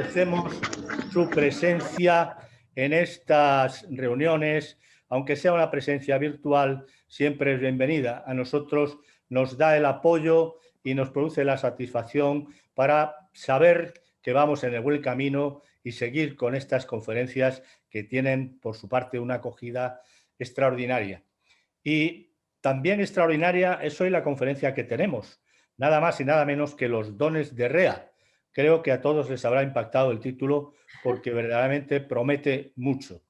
agradecemos su presencia en estas reuniones, aunque sea una presencia virtual, siempre es bienvenida. A nosotros nos da el apoyo y nos produce la satisfacción para saber que vamos en el buen camino y seguir con estas conferencias que tienen, por su parte, una acogida extraordinaria. Y también extraordinaria es hoy la conferencia que tenemos, nada más y nada menos que los dones de Rea. Creo que a todos les habrá impactado el título porque verdaderamente promete mucho.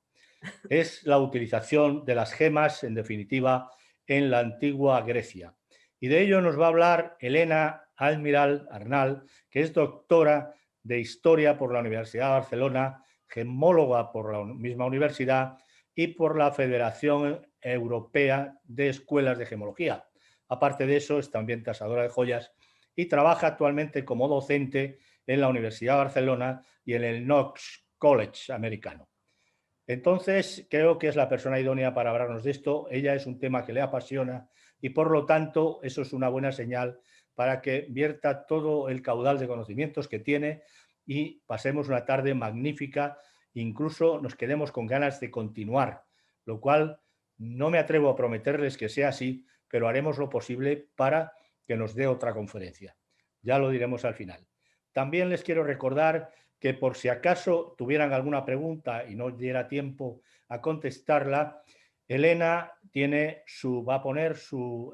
Es la utilización de las gemas, en definitiva, en la antigua Grecia. Y de ello nos va a hablar Elena Almiral Arnal, que es doctora de Historia por la Universidad de Barcelona, gemóloga por la misma universidad y por la Federación Europea de Escuelas de Gemología. Aparte de eso, es también tasadora de joyas y trabaja actualmente como docente en la Universidad de Barcelona y en el Knox College americano. Entonces, creo que es la persona idónea para hablarnos de esto. Ella es un tema que le apasiona y, por lo tanto, eso es una buena señal para que vierta todo el caudal de conocimientos que tiene y pasemos una tarde magnífica. Incluso nos quedemos con ganas de continuar, lo cual no me atrevo a prometerles que sea así, pero haremos lo posible para que nos dé otra conferencia. Ya lo diremos al final. También les quiero recordar que por si acaso tuvieran alguna pregunta y no diera tiempo a contestarla, Elena va a poner su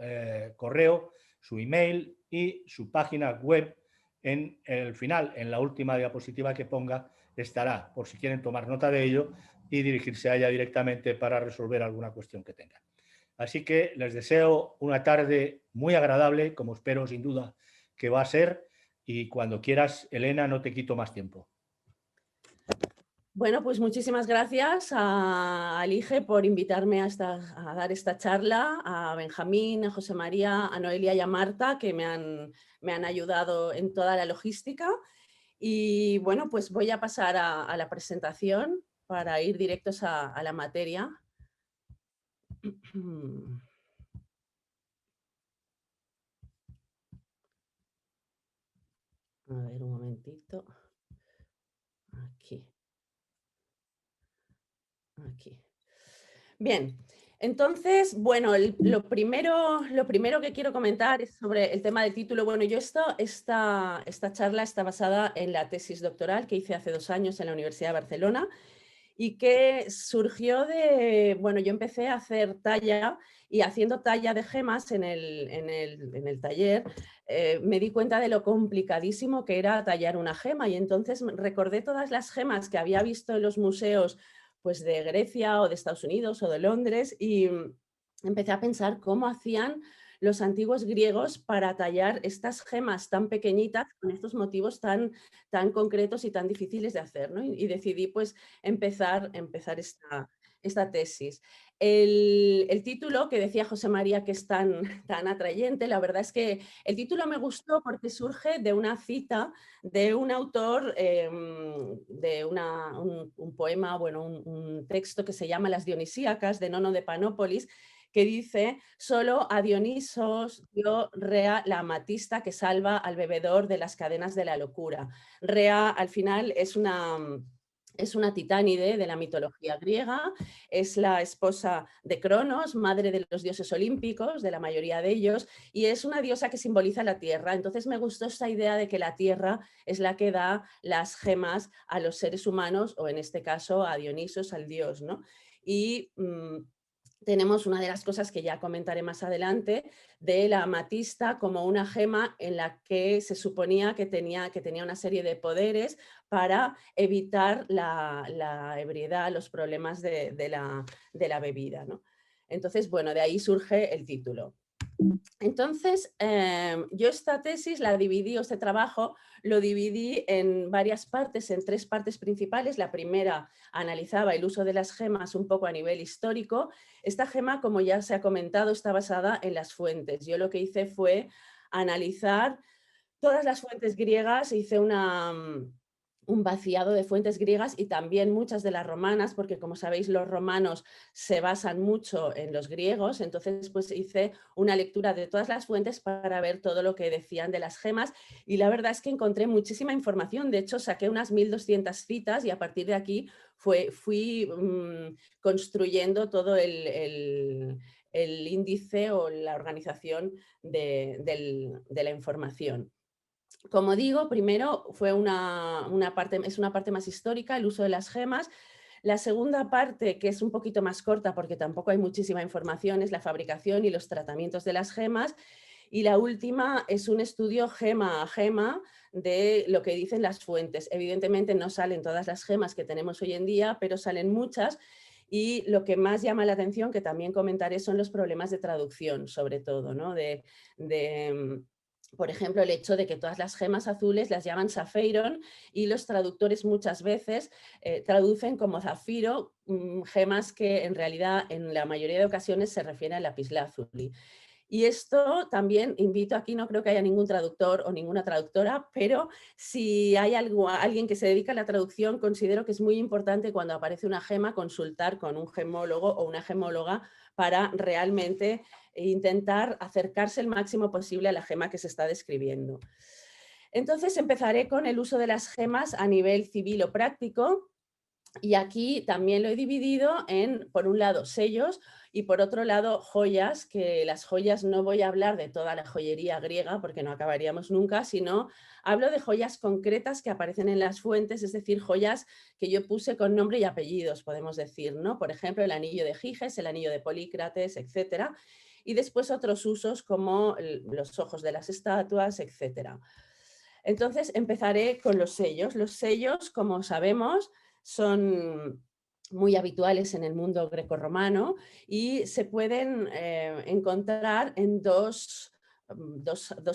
correo, su email y su página web en el final, en la última diapositiva que ponga, estará, por si quieren tomar nota de ello y dirigirse a ella directamente para resolver alguna cuestión que tengan. Así que les deseo una tarde muy agradable, como espero sin duda que va a ser, y cuando quieras, Elena, no te quito más tiempo. Bueno, pues muchísimas gracias a Lige por invitarme a dar esta charla, a Benjamín, a José María, a Noelia y a Marta, que me han ayudado en toda la logística. Y bueno, pues voy a pasar a la presentación para ir directos a la materia. A ver, un momentito. Aquí. Bien, entonces, bueno, lo primero que quiero comentar es sobre el tema del título. Bueno, yo esta charla está basada en la tesis doctoral que hice hace 2 años en la Universidad de Barcelona y que surgió bueno, yo empecé a hacer talla y haciendo talla de gemas en el taller, me di cuenta de lo complicadísimo que era tallar una gema y entonces recordé todas las gemas que había visto en los museos pues de Grecia o de Estados Unidos o de Londres y empecé a pensar cómo hacían los antiguos griegos para tallar estas gemas tan pequeñitas con estos motivos tan concretos y tan difíciles de hacer, ¿no? Y decidí pues empezar esta tesis. El título que decía José María que es tan atrayente, la verdad es que el título me gustó porque surge de una cita de un autor de un poema, bueno, un texto que se llama Las Dionisíacas de Nono de Panópolis, que dice: solo a Dionisos dio Rea la amatista que salva al bebedor de las cadenas de la locura. Rea al final es una titánide de la mitología griega, es la esposa de Cronos, madre de los dioses olímpicos, de la mayoría de ellos, y es una diosa que simboliza la tierra. Entonces me gustó esta idea de que la tierra es la que da las gemas a los seres humanos, o en este caso a Dionisos, al dios, ¿no? Y tenemos una de las cosas que ya comentaré más adelante, de la amatista como una gema en la que se suponía que tenía una serie de poderes para evitar la ebriedad, los problemas de la bebida, ¿no? Entonces, bueno, de ahí surge el título. Entonces, yo esta tesis la dividí, este trabajo, lo dividí en varias partes, en 3 partes principales. La primera analizaba el uso de las gemas un poco a nivel histórico. Esta gema, como ya se ha comentado, está basada en las fuentes. Yo lo que hice fue analizar todas las fuentes griegas, hice un vaciado de fuentes griegas y también muchas de las romanas, porque como sabéis los romanos se basan mucho en los griegos, entonces pues hice una lectura de todas las fuentes para ver todo lo que decían de las gemas y la verdad es que encontré muchísima información, de hecho saqué unas 1200 citas y a partir de aquí fui construyendo todo el índice o la organización de la información. Como digo, primero fue es una parte más histórica, el uso de las gemas. La segunda parte, que es un poquito más corta porque tampoco hay muchísima información, es la fabricación y los tratamientos de las gemas. Y la última es un estudio gema a gema de lo que dicen las fuentes. Evidentemente no salen todas las gemas que tenemos hoy en día, pero salen muchas. Y lo que más llama la atención, que también comentaré, son los problemas de traducción, sobre todo, ¿no? De por ejemplo, el hecho de que todas las gemas azules las llaman Sapheiron y los traductores muchas veces traducen como zafiro gemas que en realidad en la mayoría de ocasiones se refieren al lapislázuli. Y esto también invito, aquí no creo que haya ningún traductor o ninguna traductora, pero si hay alguien que se dedica a la traducción, considero que es muy importante cuando aparece una gema consultar con un gemólogo o una gemóloga para realmente intentar acercarse el máximo posible a la gema que se está describiendo. Entonces empezaré con el uso de las gemas a nivel civil o práctico. Y aquí también lo he dividido en, por un lado, sellos y por otro lado, joyas, que las joyas no voy a hablar de toda la joyería griega porque no acabaríamos nunca, sino hablo de joyas concretas que aparecen en las fuentes, es decir, joyas que yo puse con nombre y apellidos, podemos decir, ¿no? Por ejemplo, el anillo de Giges, el anillo de Polícrates, etcétera. Y después otros usos como los ojos de las estatuas, etcétera. Entonces empezaré con los sellos. Los sellos, como sabemos, son muy habituales en el mundo grecorromano y se pueden encontrar en dos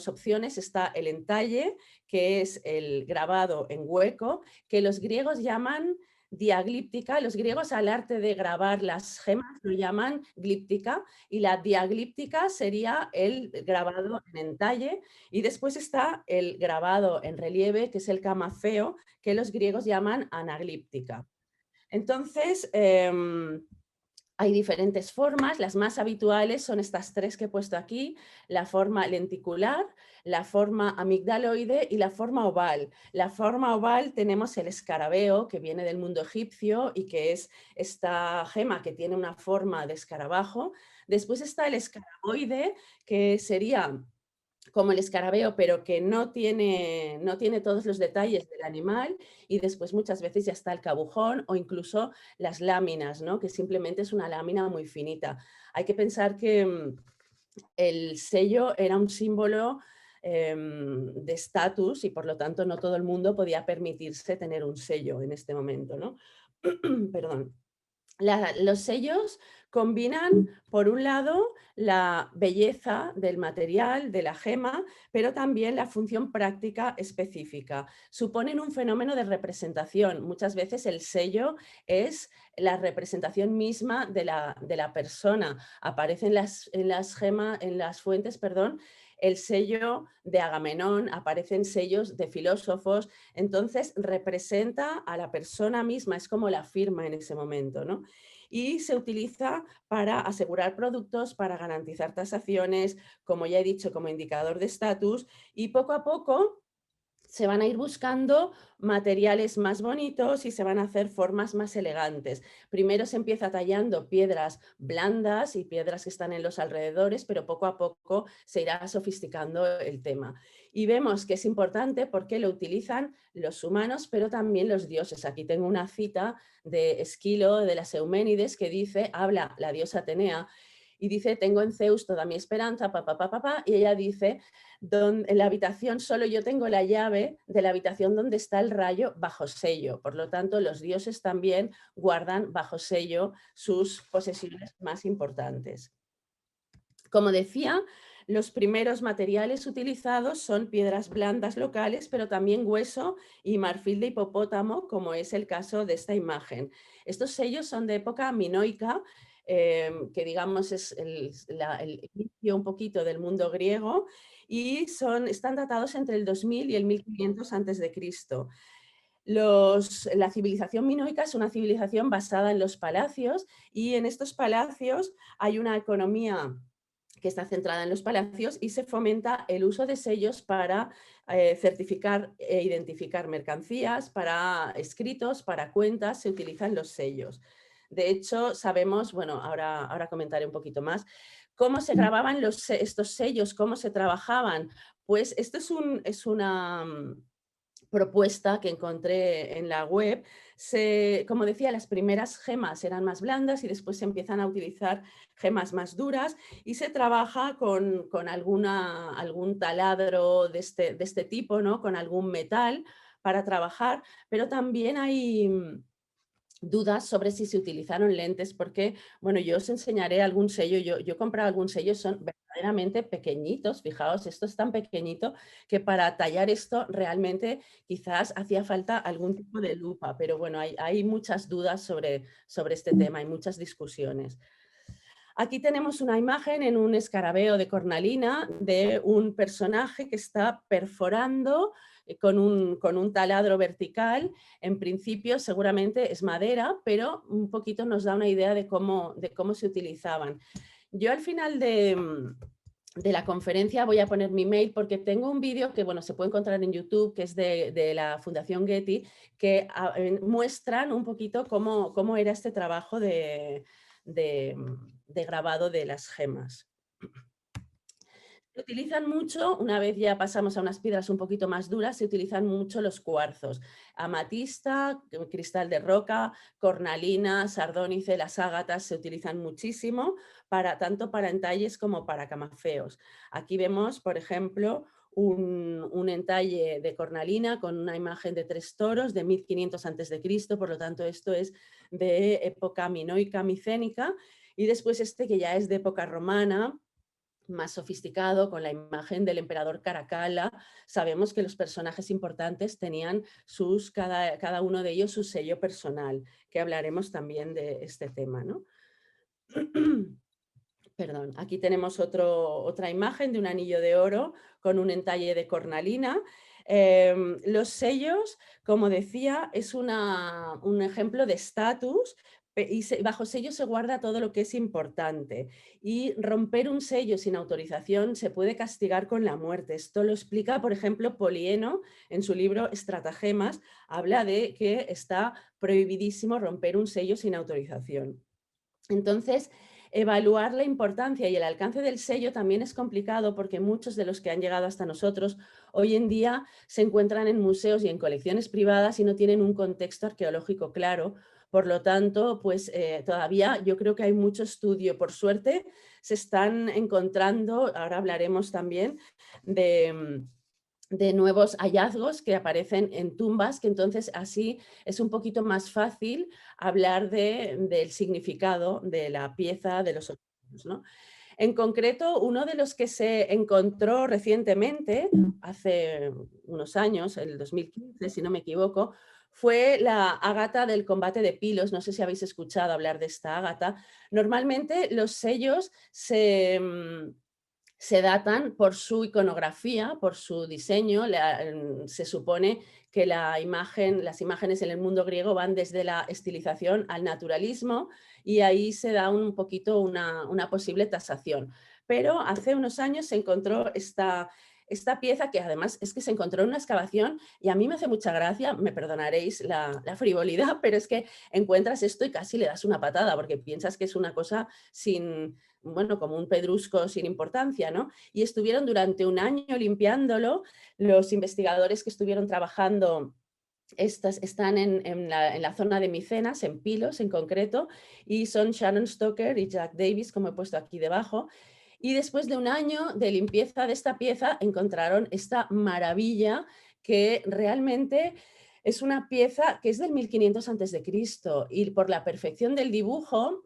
opciones. Está el entalle, que es el grabado en hueco, que los griegos llaman diaglíptica. Los griegos al arte de grabar las gemas lo llaman glíptica y la diaglíptica sería el grabado en entalle. Y después está el grabado en relieve, que es el camafeo, que los griegos llaman anaglíptica. Entonces, hay diferentes formas, las más habituales son estas tres que he puesto aquí, la forma lenticular, la forma amigdaloide y la forma oval. La forma oval tenemos el escarabeo, que viene del mundo egipcio y que es esta gema que tiene una forma de escarabajo. Después está el escaraboide, que sería como el escarabeo, pero que no tiene todos los detalles del animal, y después muchas veces ya está el cabujón o incluso las láminas, ¿no? Que simplemente es una lámina muy finita. Hay que pensar que el sello era un símbolo de estatus y por lo tanto no todo el mundo podía permitirse tener un sello en este momento, ¿no? Perdón. Los sellos combinan, por un lado, la belleza del material, de la gema, pero también la función práctica específica. Suponen un fenómeno de representación. Muchas veces el sello es la representación misma de la persona. Aparece en las fuentes, perdón, el sello de Agamenón, aparecen sellos de filósofos, entonces representa a la persona misma, es como la firma en ese momento, ¿no? Y se utiliza para asegurar productos, para garantizar tasaciones, como ya he dicho, como indicador de estatus, y poco a poco se van a ir buscando materiales más bonitos y se van a hacer formas más elegantes. Primero se empieza tallando piedras blandas y piedras que están en los alrededores, pero poco a poco se irá sofisticando el tema. Y vemos que es importante porque lo utilizan los humanos, pero también los dioses. Aquí tengo una cita de Esquilo, de las Euménides, que dice, habla la diosa Atenea, y dice, tengo en Zeus toda mi esperanza, papá, papá, papá, y ella dice, en la habitación solo yo tengo la llave de la habitación donde está el rayo bajo sello. Por lo tanto, los dioses también guardan bajo sello sus posesiones más importantes. Como decía, los primeros materiales utilizados son piedras blandas locales, pero también hueso y marfil de hipopótamo, como es el caso de esta imagen. Estos sellos son de época minoica, que digamos es el inicio un poquito del mundo griego, y están datados entre el 2000 y el 1500 a.C. La civilización minoica es una civilización basada en los palacios y en estos palacios hay una economía que está centrada en los palacios y se fomenta el uso de sellos para certificar e identificar mercancías, para escritos, para cuentas, se utilizan los sellos. De hecho, sabemos, bueno, ahora comentaré un poquito más, cómo se grababan estos sellos, cómo se trabajaban. Pues esto es una propuesta que encontré en la web. Como decía, las primeras gemas eran más blandas y después se empiezan a utilizar gemas más duras y se trabaja con algún taladro de este tipo, ¿no? Con algún metal para trabajar, pero también hay dudas sobre si se utilizaron lentes, porque, bueno, yo os enseñaré algún sello, yo he comprado algún sello, son verdaderamente pequeñitos, fijaos, esto es tan pequeñito que para tallar esto realmente quizás hacía falta algún tipo de lupa, pero bueno, hay muchas dudas sobre este tema, hay muchas discusiones. Aquí tenemos una imagen en un escarabeo de cornalina de un personaje que está perforando con un taladro vertical. En principio seguramente es madera, pero un poquito nos da una idea de cómo se utilizaban. Yo al final de la conferencia voy a poner mi mail porque tengo un vídeo que, bueno, se puede encontrar en YouTube, que es de la Fundación Getty, que muestran un poquito cómo era este trabajo de grabado de las gemas. Se utilizan mucho, una vez ya pasamos a unas piedras un poquito más duras, se utilizan mucho los cuarzos. Amatista, cristal de roca, cornalina, sardónice, las ágatas se utilizan muchísimo, tanto para entalles como para camafeos. Aquí vemos, por ejemplo, un entalle de cornalina con una imagen de 3 toros de 1500 a.C., por lo tanto esto es de época minoica, micénica, y después este que ya es de época romana, más sofisticado, con la imagen del emperador Caracalla. Sabemos que los personajes importantes tenían cada uno de ellos su sello personal, que hablaremos también de este tema, ¿no? Perdón, aquí tenemos otra imagen de un anillo de oro con un entalle de cornalina. Los sellos, como decía, es un ejemplo de estatus y bajo sello se guarda todo lo que es importante. Y romper un sello sin autorización se puede castigar con la muerte. Esto lo explica, por ejemplo, Polieno en su libro Estratagemas. Habla de que está prohibidísimo romper un sello sin autorización. Entonces, evaluar la importancia y el alcance del sello también es complicado porque muchos de los que han llegado hasta nosotros hoy en día se encuentran en museos y en colecciones privadas y no tienen un contexto arqueológico claro. Por lo tanto, pues todavía yo creo que hay mucho estudio. Por suerte, se están encontrando, ahora hablaremos también de nuevos hallazgos que aparecen en tumbas, que entonces así es un poquito más fácil hablar del significado de la pieza, de los objetos, ¿no? En concreto, uno de los que se encontró recientemente, hace unos años, el 2015, si no me equivoco, fue la ágata del combate de Pilos. No sé si habéis escuchado hablar de esta ágata. Normalmente los sellos se datan por su iconografía, por su diseño. Se supone que las imágenes en el mundo griego van desde la estilización al naturalismo y ahí se da un poquito una posible tasación. Pero hace unos años se encontró esta pieza que además es que se encontró en una excavación y a mí me hace mucha gracia, me perdonaréis la frivolidad, pero es que encuentras esto y casi le das una patada porque piensas que es una cosa bueno, como un pedrusco sin importancia, ¿no? Y estuvieron durante un año limpiándolo. Los investigadores que estuvieron trabajando están en la zona de Micenas, en Pilos en concreto, y son Shannon Stoker y Jack Davis, como he puesto aquí debajo. Y después de un año de limpieza de esta pieza, encontraron esta maravilla que realmente es una pieza que es del 1500 a.C. y por la perfección del dibujo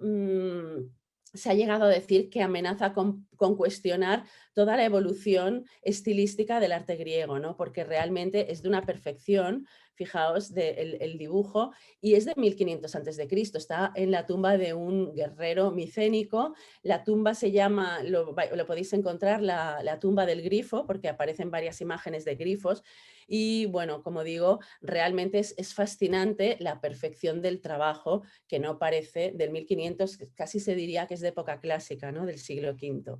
se ha llegado a decir que amenaza con cuestionar toda la evolución estilística del arte griego, ¿no? Porque realmente es de una perfección fijaos el dibujo, y es de 1500 antes de Cristo, está en la tumba de un guerrero micénico. La tumba se llama, lo podéis encontrar, la tumba del grifo, porque aparecen varias imágenes de grifos, y bueno, como digo, realmente es fascinante la perfección del trabajo, que no parece del 1500, casi se diría que es de época clásica, ¿no? Del siglo V.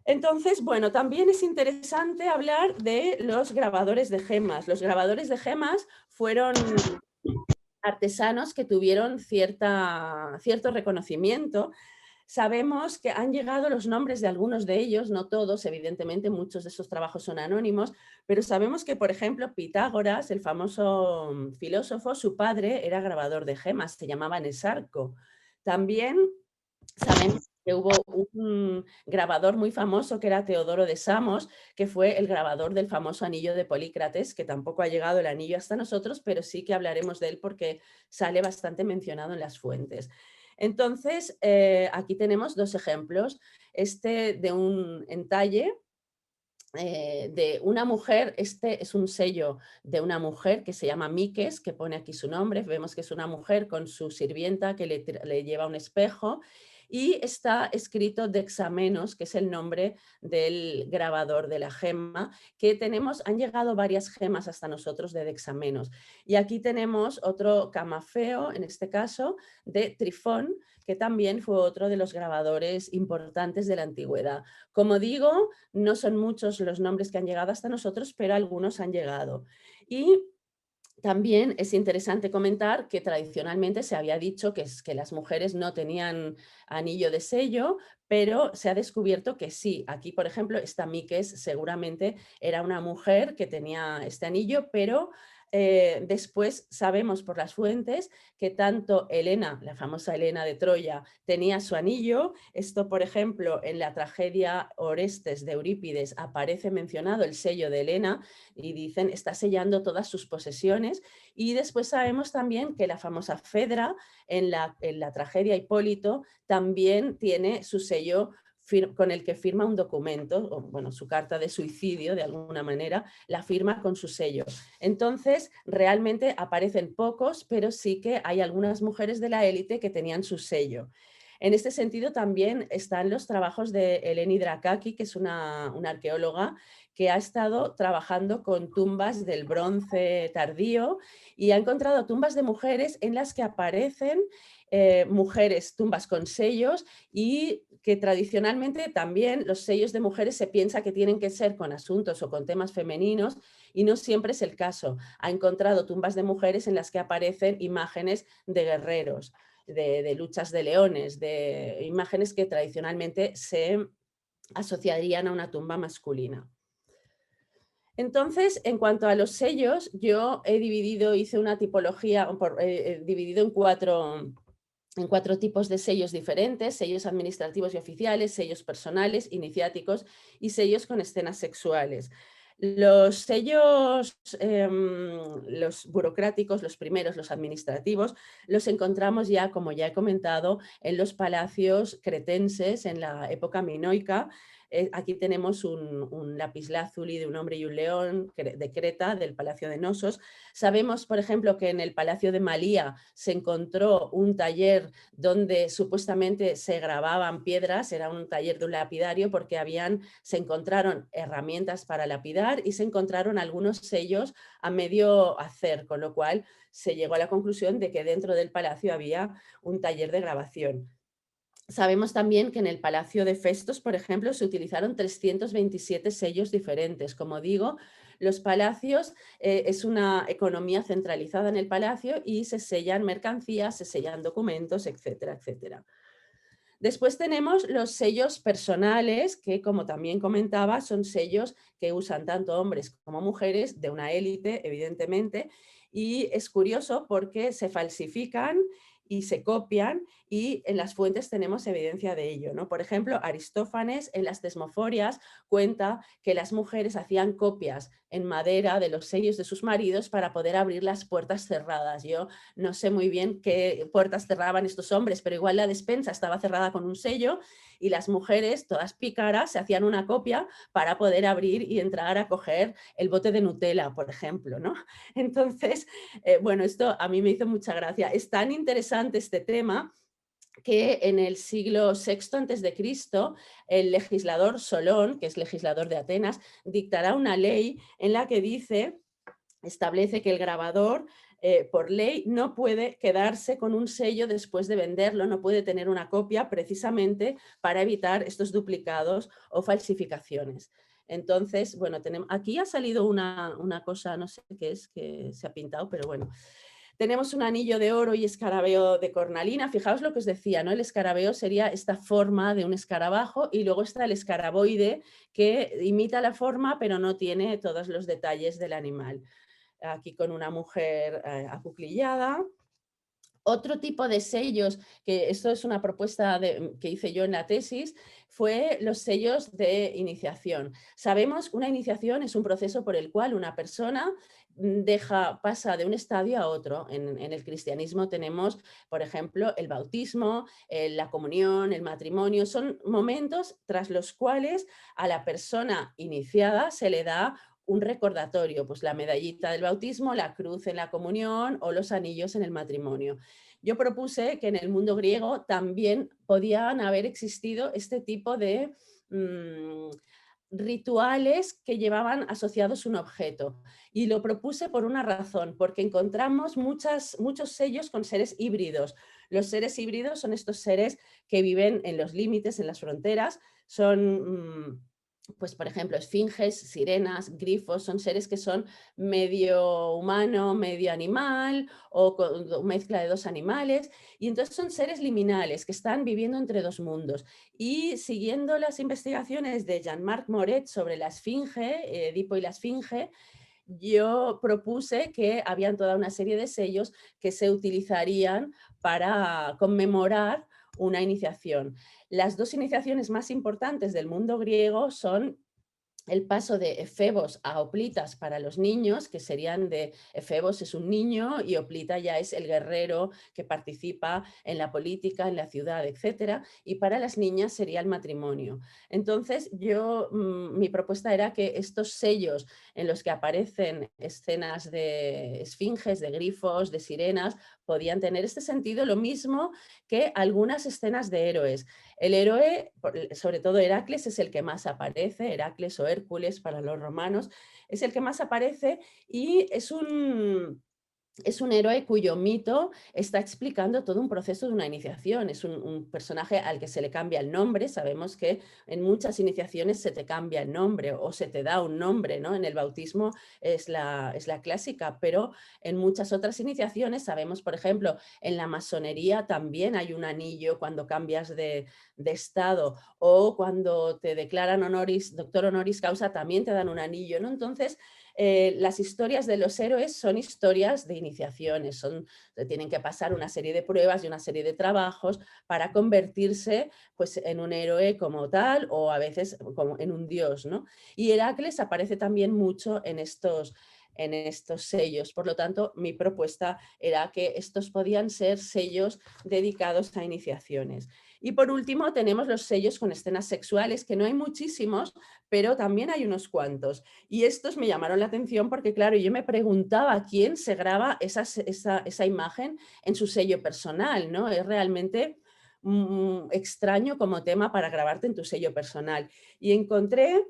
Entonces, bueno, también es interesante hablar de los grabadores de gemas. Los grabadores de gemas fueron artesanos que tuvieron cierto reconocimiento. Sabemos que han llegado los nombres de algunos de ellos, no todos, evidentemente muchos de esos trabajos son anónimos, pero sabemos que, por ejemplo, Pitágoras, el famoso filósofo, su padre era grabador de gemas, se llamaba Nesarco. También sabemos que hubo un grabador muy famoso que era Teodoro de Samos, que fue el grabador del famoso anillo de Polícrates, que tampoco ha llegado el anillo hasta nosotros, pero sí que hablaremos de él porque sale bastante mencionado en las fuentes. Entonces, aquí tenemos dos ejemplos. Este de un entalle de una mujer, este es un sello de una mujer que se llama Miques, que pone aquí su nombre, vemos que es una mujer con su sirvienta que le lleva un espejo, y está escrito Dexamenos, que es el nombre del grabador de la gema, que tenemos, han llegado varias gemas hasta nosotros de Dexamenos. Y aquí tenemos otro camafeo, en este caso, de Trifón, que también fue otro de los grabadores importantes de la antigüedad. Como digo, no son muchos los nombres que han llegado hasta nosotros, pero algunos han llegado. Y también es interesante comentar que tradicionalmente se había dicho que las mujeres no tenían anillo de sello, pero se ha descubierto que sí. Aquí, por ejemplo, esta Miques seguramente era una mujer que tenía este anillo, pero después sabemos por las fuentes que tanto Helena, la famosa Helena de Troya, tenía su anillo. Esto, por ejemplo, en la tragedia Orestes de Eurípides aparece mencionado el sello de Helena y dicen está sellando todas sus posesiones. Y después sabemos también que la famosa Fedra en la tragedia Hipólito también tiene su sello con el que firma un documento, o bueno, su carta de suicidio de alguna manera, la firma con su sello. Entonces, realmente aparecen pocos, pero sí que hay algunas mujeres de la élite que tenían su sello. En este sentido también están los trabajos de Eleni Drakaki, que es una arqueóloga que ha estado trabajando con tumbas del bronce tardío y ha encontrado tumbas de mujeres en las que aparecen mujeres, tumbas con sellos, y que tradicionalmente también los sellos de mujeres se piensa que tienen que ser con asuntos o con temas femeninos y no siempre es el caso. Ha encontrado tumbas de mujeres en las que aparecen imágenes de guerreros, de luchas de leones, de imágenes que tradicionalmente se asociarían a una tumba masculina. Entonces, en cuanto a los sellos, yo he dividido, hice una tipología, dividido en cuatro tipos de sellos diferentes: sellos administrativos y oficiales, sellos personales, iniciáticos y sellos con escenas sexuales. Los sellos, los burocráticos, los primeros, los administrativos, los encontramos ya, como ya he comentado, en los palacios cretenses en la época minoica. Aquí tenemos un lapislázuli de un hombre y un león de Creta, del Palacio de Nosos. Sabemos, por ejemplo, que en el Palacio de Malía se encontró un taller donde supuestamente se grababan piedras, era un taller de un lapidario, porque se encontraron herramientas para lapidar y se encontraron algunos sellos a medio hacer, con lo cual se llegó a la conclusión de que dentro del palacio había un taller de grabación. Sabemos también que en el Palacio de Festos, por ejemplo, se utilizaron 327 sellos diferentes. Como digo, los palacios es una economía centralizada en el palacio y se sellan mercancías, se sellan documentos, etcétera, etcétera. Después tenemos los sellos personales, que como también comentaba, son sellos que usan tanto hombres como mujeres, de una élite, evidentemente, y es curioso porque se falsifican y se copian, y en las fuentes tenemos evidencia de ello, ¿no? Por ejemplo, Aristófanes en las Tesmoforias cuenta que las mujeres hacían copias en madera de los sellos de sus maridos para poder abrir las puertas cerradas. Yo no sé muy bien qué puertas cerraban estos hombres, pero igual la despensa estaba cerrada con un sello y las mujeres, todas pícaras, se hacían una copia para poder abrir y entrar a coger el bote de Nutella, por ejemplo, ¿no? Entonces, bueno, esto a mí me hizo mucha gracia. Es tan interesante este tema que en el siglo VI antes de Cristo, el legislador Solón, que es legislador de Atenas, dictará una ley en la que establece que el grabador, por ley, no puede quedarse con un sello después de venderlo, no puede tener una copia precisamente para evitar estos duplicados o falsificaciones. Entonces, bueno, aquí ha salido una cosa, no sé qué es, que se ha pintado, pero bueno. Tenemos un anillo de oro y escarabeo de cornalina. Fijaos lo que os decía, ¿no? El escarabeo sería esta forma de un escarabajo y luego está el escaraboide que imita la forma pero no tiene todos los detalles del animal. Aquí con una mujer acuclillada. Otro tipo de sellos, que esto es una propuesta que hice yo en la tesis, fue los sellos de iniciación. Sabemos que una iniciación es un proceso por el cual una persona pasa de un estadio a otro. En el cristianismo tenemos, por ejemplo, el bautismo, la comunión, el matrimonio. Son momentos tras los cuales a la persona iniciada se le da un recordatorio, pues la medallita del bautismo, la cruz en la comunión o los anillos en el matrimonio. Yo propuse que en el mundo griego también podían haber existido este tipo de rituales que llevaban asociados un objeto. Y lo propuse por una razón, porque encontramos muchos sellos con seres híbridos. Los seres híbridos son estos seres que viven en los límites, en las fronteras, son pues por ejemplo, esfinges, sirenas, grifos, son seres que son medio humano, medio animal o con mezcla de dos animales. Y entonces son seres liminales que están viviendo entre dos mundos. Y siguiendo las investigaciones de Jean-Marc Moret sobre la esfinge, Edipo y la esfinge, yo propuse que habían toda una serie de sellos que se utilizarían para conmemorar una iniciación. Las dos iniciaciones más importantes del mundo griego son el paso de efebos a oplitas para los niños, que serían de efebos es un niño y oplita ya es el guerrero que participa en la política, en la ciudad, etcétera, y para las niñas sería el matrimonio. Entonces, mi propuesta era que estos sellos en los que aparecen escenas de esfinges, de grifos, de sirenas, podían tener este sentido, lo mismo que algunas escenas de héroes. El héroe, sobre todo Heracles, es el que más aparece, Heracles o Hércules para los romanos, es el que más aparece y es un héroe cuyo mito está explicando todo un proceso de una iniciación. Es un personaje al que se le cambia el nombre. Sabemos que en muchas iniciaciones se te cambia el nombre o se te da un nombre, ¿no? En el bautismo es la clásica, pero en muchas otras iniciaciones sabemos, por ejemplo, en la masonería también hay un anillo cuando cambias de estado o cuando te declaran doctor honoris causa también te dan un anillo, ¿no? Entonces, las historias de los héroes son historias de iniciaciones, tienen que pasar una serie de pruebas y una serie de trabajos para convertirse pues, en un héroe como tal o a veces como en un dios, ¿no? Y Heracles aparece también mucho en estos sellos. Por lo tanto, mi propuesta era que estos podían ser sellos dedicados a iniciaciones. Y por último, tenemos los sellos con escenas sexuales, que no hay muchísimos, pero también hay unos cuantos. Y estos me llamaron la atención porque, claro, yo me preguntaba quién se graba esa imagen en su sello personal, ¿no? Es realmente extraño como tema para grabarte en tu sello personal. Y encontré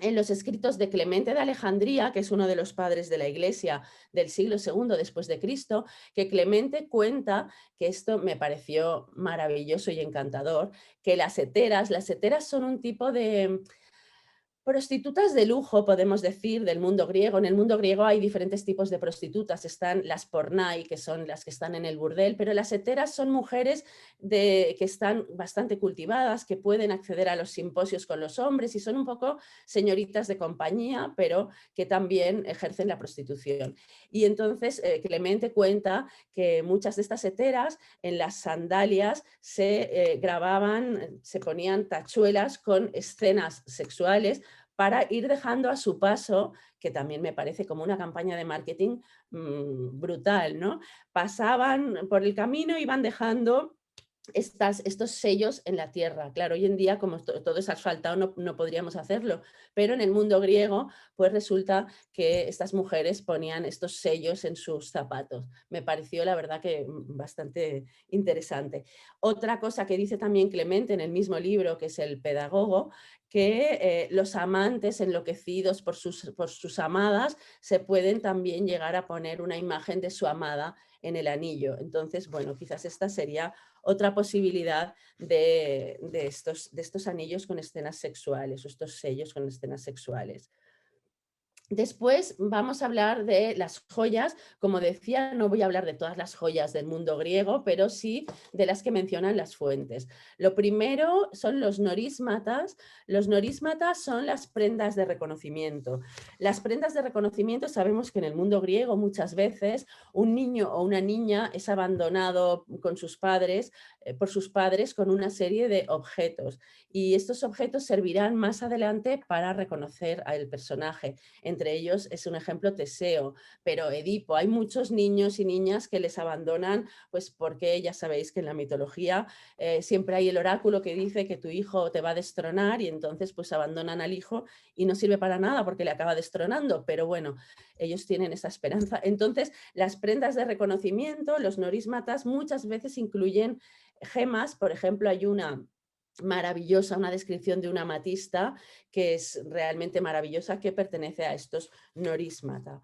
en los escritos de Clemente de Alejandría, que es uno de los padres de la Iglesia del siglo II después de Cristo, que Clemente cuenta, que esto me pareció maravilloso y encantador, que las heteras son un tipo de prostitutas de lujo, podemos decir, del mundo griego. En el mundo griego hay diferentes tipos de prostitutas. Están las pornai, que son las que están en el burdel, pero las heteras son mujeres que están bastante cultivadas, que pueden acceder a los simposios con los hombres y son un poco señoritas de compañía, pero que también ejercen la prostitución. Y entonces Clemente cuenta que muchas de estas heteras en las sandalias se grababan, se ponían tachuelas con escenas sexuales para ir dejando a su paso, que también me parece como una campaña de marketing brutal, ¿no? Pasaban por el camino, iban dejando estos sellos en la tierra. Claro, hoy en día, como todo es asfaltado, no podríamos hacerlo, pero en el mundo griego, pues resulta que estas mujeres ponían estos sellos en sus zapatos. Me pareció, la verdad, que bastante interesante. Otra cosa que dice también Clemente en el mismo libro, que es El Pedagogo, que los amantes enloquecidos por sus amadas se pueden también llegar a poner una imagen de su amada en el anillo. Entonces, bueno, quizás esta sería otra posibilidad de estos anillos con escenas sexuales o estos sellos con escenas sexuales. Después vamos a hablar de las joyas. Como decía, no voy a hablar de todas las joyas del mundo griego, pero sí de las que mencionan las fuentes. Lo primero son los norísmatas. Los norísmatas son las prendas de reconocimiento. Las prendas de reconocimiento, sabemos que en el mundo griego muchas veces un niño o una niña es abandonado con sus padres, por sus padres con una serie de objetos, y estos objetos servirán más adelante para reconocer al personaje. Entre ellos es un ejemplo Teseo, pero Edipo. Hay muchos niños y niñas que les abandonan, pues porque ya sabéis que en la mitología siempre hay el oráculo que dice que tu hijo te va a destronar, y entonces pues abandonan al hijo y no sirve para nada porque le acaba destronando, pero bueno, ellos tienen esa esperanza. Entonces, las prendas de reconocimiento, los norísmatas, muchas veces incluyen gemas. Por ejemplo, hay una maravillosa, una descripción de una amatista que es realmente maravillosa, que pertenece a estos norísmata.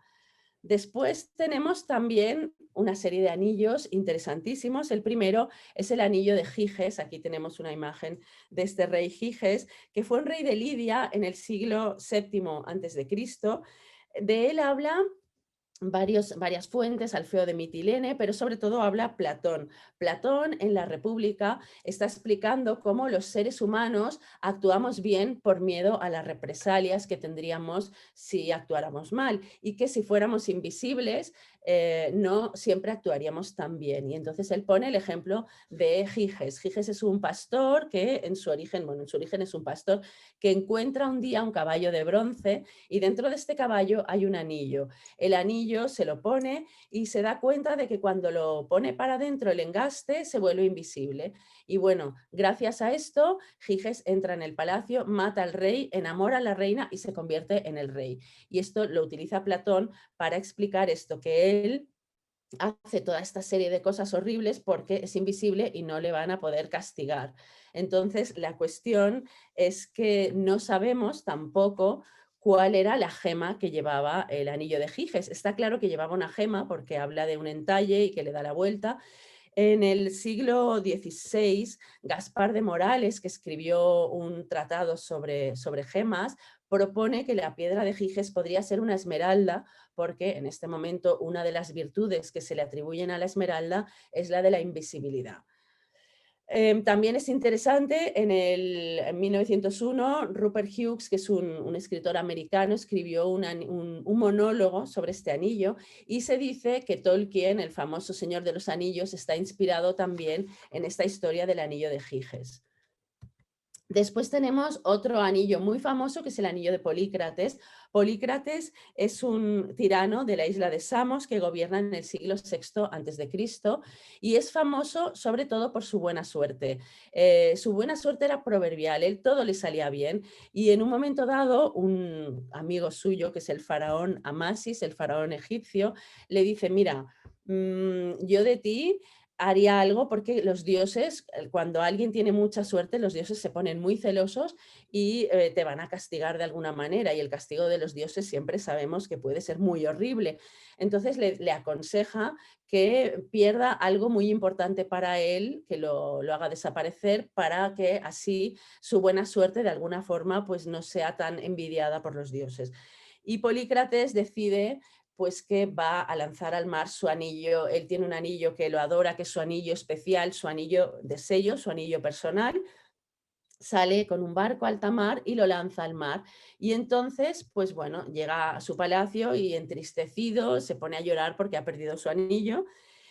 Después tenemos también una serie de anillos interesantísimos. El primero es el anillo de Giges. Aquí tenemos una imagen de este rey Giges, que fue un rey de Lidia en el siglo VII a.C. De él habla varias fuentes, Alfeo de Mitilene, pero sobre todo habla Platón. Platón en la República está explicando cómo los seres humanos actuamos bien por miedo a las represalias que tendríamos si actuáramos mal, y que si fuéramos invisibles no siempre actuaríamos tan bien. Y entonces él pone el ejemplo de Giges. Giges es un pastor que en su origen es un pastor que encuentra un día un caballo de bronce, y dentro de este caballo hay un anillo. El anillo se lo pone y se da cuenta de que cuando lo pone para adentro el engaste se vuelve invisible. Y bueno, gracias a esto, Giges entra en el palacio, mata al rey, enamora a la reina y se convierte en el rey. Y esto lo utiliza Platón para explicar esto, que él hace toda esta serie de cosas horribles porque es invisible y no le van a poder castigar. Entonces, la cuestión es que no sabemos tampoco cuál era la gema que llevaba el anillo de Giges. Está claro que llevaba una gema porque habla de un entalle y que le da la vuelta. En el siglo XVI, Gaspar de Morales, que escribió un tratado sobre gemas, propone que la piedra de Giges podría ser una esmeralda, porque en este momento una de las virtudes que se le atribuyen a la esmeralda es la de la invisibilidad. También es interesante, en 1901, Rupert Hughes, que es un escritor americano, escribió un monólogo sobre este anillo, y se dice que Tolkien, el famoso Señor de los Anillos, está inspirado también en esta historia del anillo de Giges. Después tenemos otro anillo muy famoso, que es el anillo de Polícrates. Polícrates es un tirano de la isla de Samos que gobierna en el siglo VI a.C. y es famoso sobre todo por su buena suerte. Su buena suerte era proverbial, él todo le salía bien, y en un momento dado un amigo suyo, que es el faraón Amasis, el faraón egipcio, le dice: mira, yo de ti haría algo, porque los dioses, cuando alguien tiene mucha suerte, los dioses se ponen muy celosos y te van a castigar de alguna manera, y el castigo de los dioses siempre sabemos que puede ser muy horrible. Entonces le aconseja que pierda algo muy importante para él, que lo haga desaparecer, para que así su buena suerte de alguna forma pues no sea tan envidiada por los dioses. Y Polícrates decide pues que va a lanzar al mar su anillo. Él tiene un anillo que lo adora, que es su anillo especial, su anillo de sello, su anillo personal. Sale con un barco a alta mar y lo lanza al mar. Y entonces, pues bueno, llega a su palacio y entristecido se pone a llorar porque ha perdido su anillo.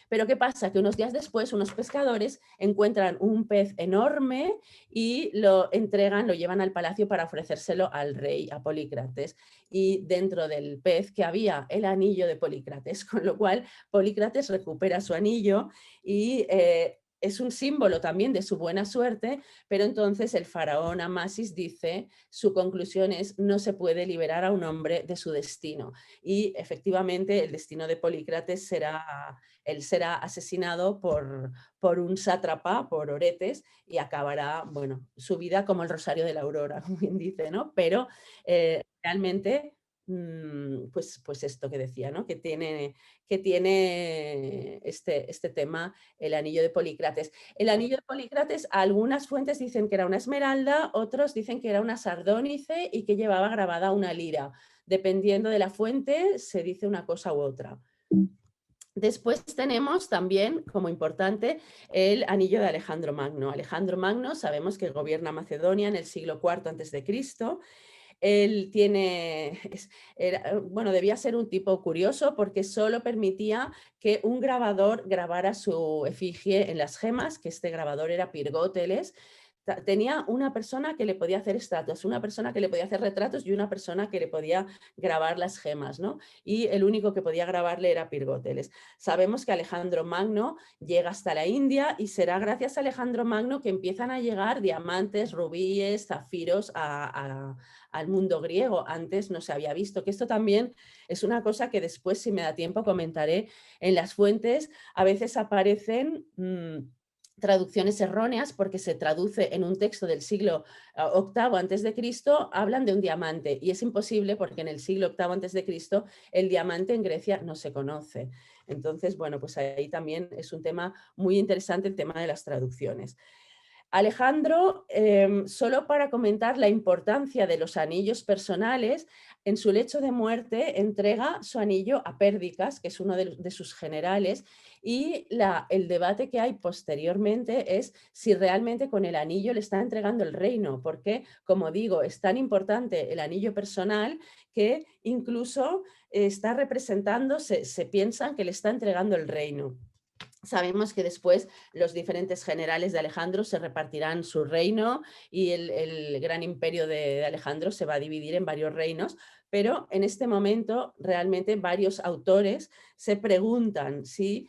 Pero ¿qué pasa? Que unos días después unos pescadores encuentran un pez enorme y lo entregan, lo llevan al palacio para ofrecérselo al rey, a Polícrates. Y dentro del pez que había el anillo de Polícrates, con lo cual Polícrates recupera su anillo y es un símbolo también de su buena suerte, pero entonces el faraón Amasis dice, su conclusión es, no se puede liberar a un hombre de su destino. Y efectivamente el destino de Polícrates será, él será asesinado por un sátrapa, por Oretes, y acabará, bueno, su vida como el Rosario de la Aurora, como bien dice, ¿no? Pero realmente, pues esto que decía, ¿no? Que tiene este tema, el anillo de Polícrates. El anillo de Polícrates, algunas fuentes dicen que era una esmeralda, otros dicen que era una sardónice y que llevaba grabada una lira. Dependiendo de la fuente, se dice una cosa u otra. Después tenemos también, como importante, el anillo de Alejandro Magno. Alejandro Magno sabemos que gobierna Macedonia en el siglo IV a.C. Él tiene, bueno, debía ser un tipo curioso porque solo permitía que un grabador grabara su efigie en las gemas, que este grabador era Pirgóteles. Tenía una persona que le podía hacer estratos, una persona que le podía hacer retratos y una persona que le podía grabar las gemas, ¿no? Y el único que podía grabarle era Pirgóteles. Sabemos que Alejandro Magno llega hasta la India y será gracias a Alejandro Magno que empiezan a llegar diamantes, rubíes, zafiros al mundo griego. Antes no se había visto, que esto también es una cosa que después, si me da tiempo, comentaré en las fuentes. A veces aparecen traducciones erróneas porque se traduce en un texto del siglo VIII antes de Cristo, hablan de un diamante y es imposible porque en el siglo VIII antes de Cristo el diamante en Grecia no se conoce. Entonces, bueno, pues ahí también es un tema muy interesante el tema de las traducciones. Alejandro, solo para comentar la importancia de los anillos personales, en su lecho de muerte entrega su anillo a Pérdicas, que es uno de sus generales, y el debate que hay posteriormente es si realmente con el anillo le está entregando el reino, porque, como digo, es tan importante el anillo personal que incluso está representando, se piensan que le está entregando el reino. Sabemos que después los diferentes generales de Alejandro se repartirán su reino y el gran imperio de Alejandro se va a dividir en varios reinos, pero en este momento realmente varios autores se preguntan si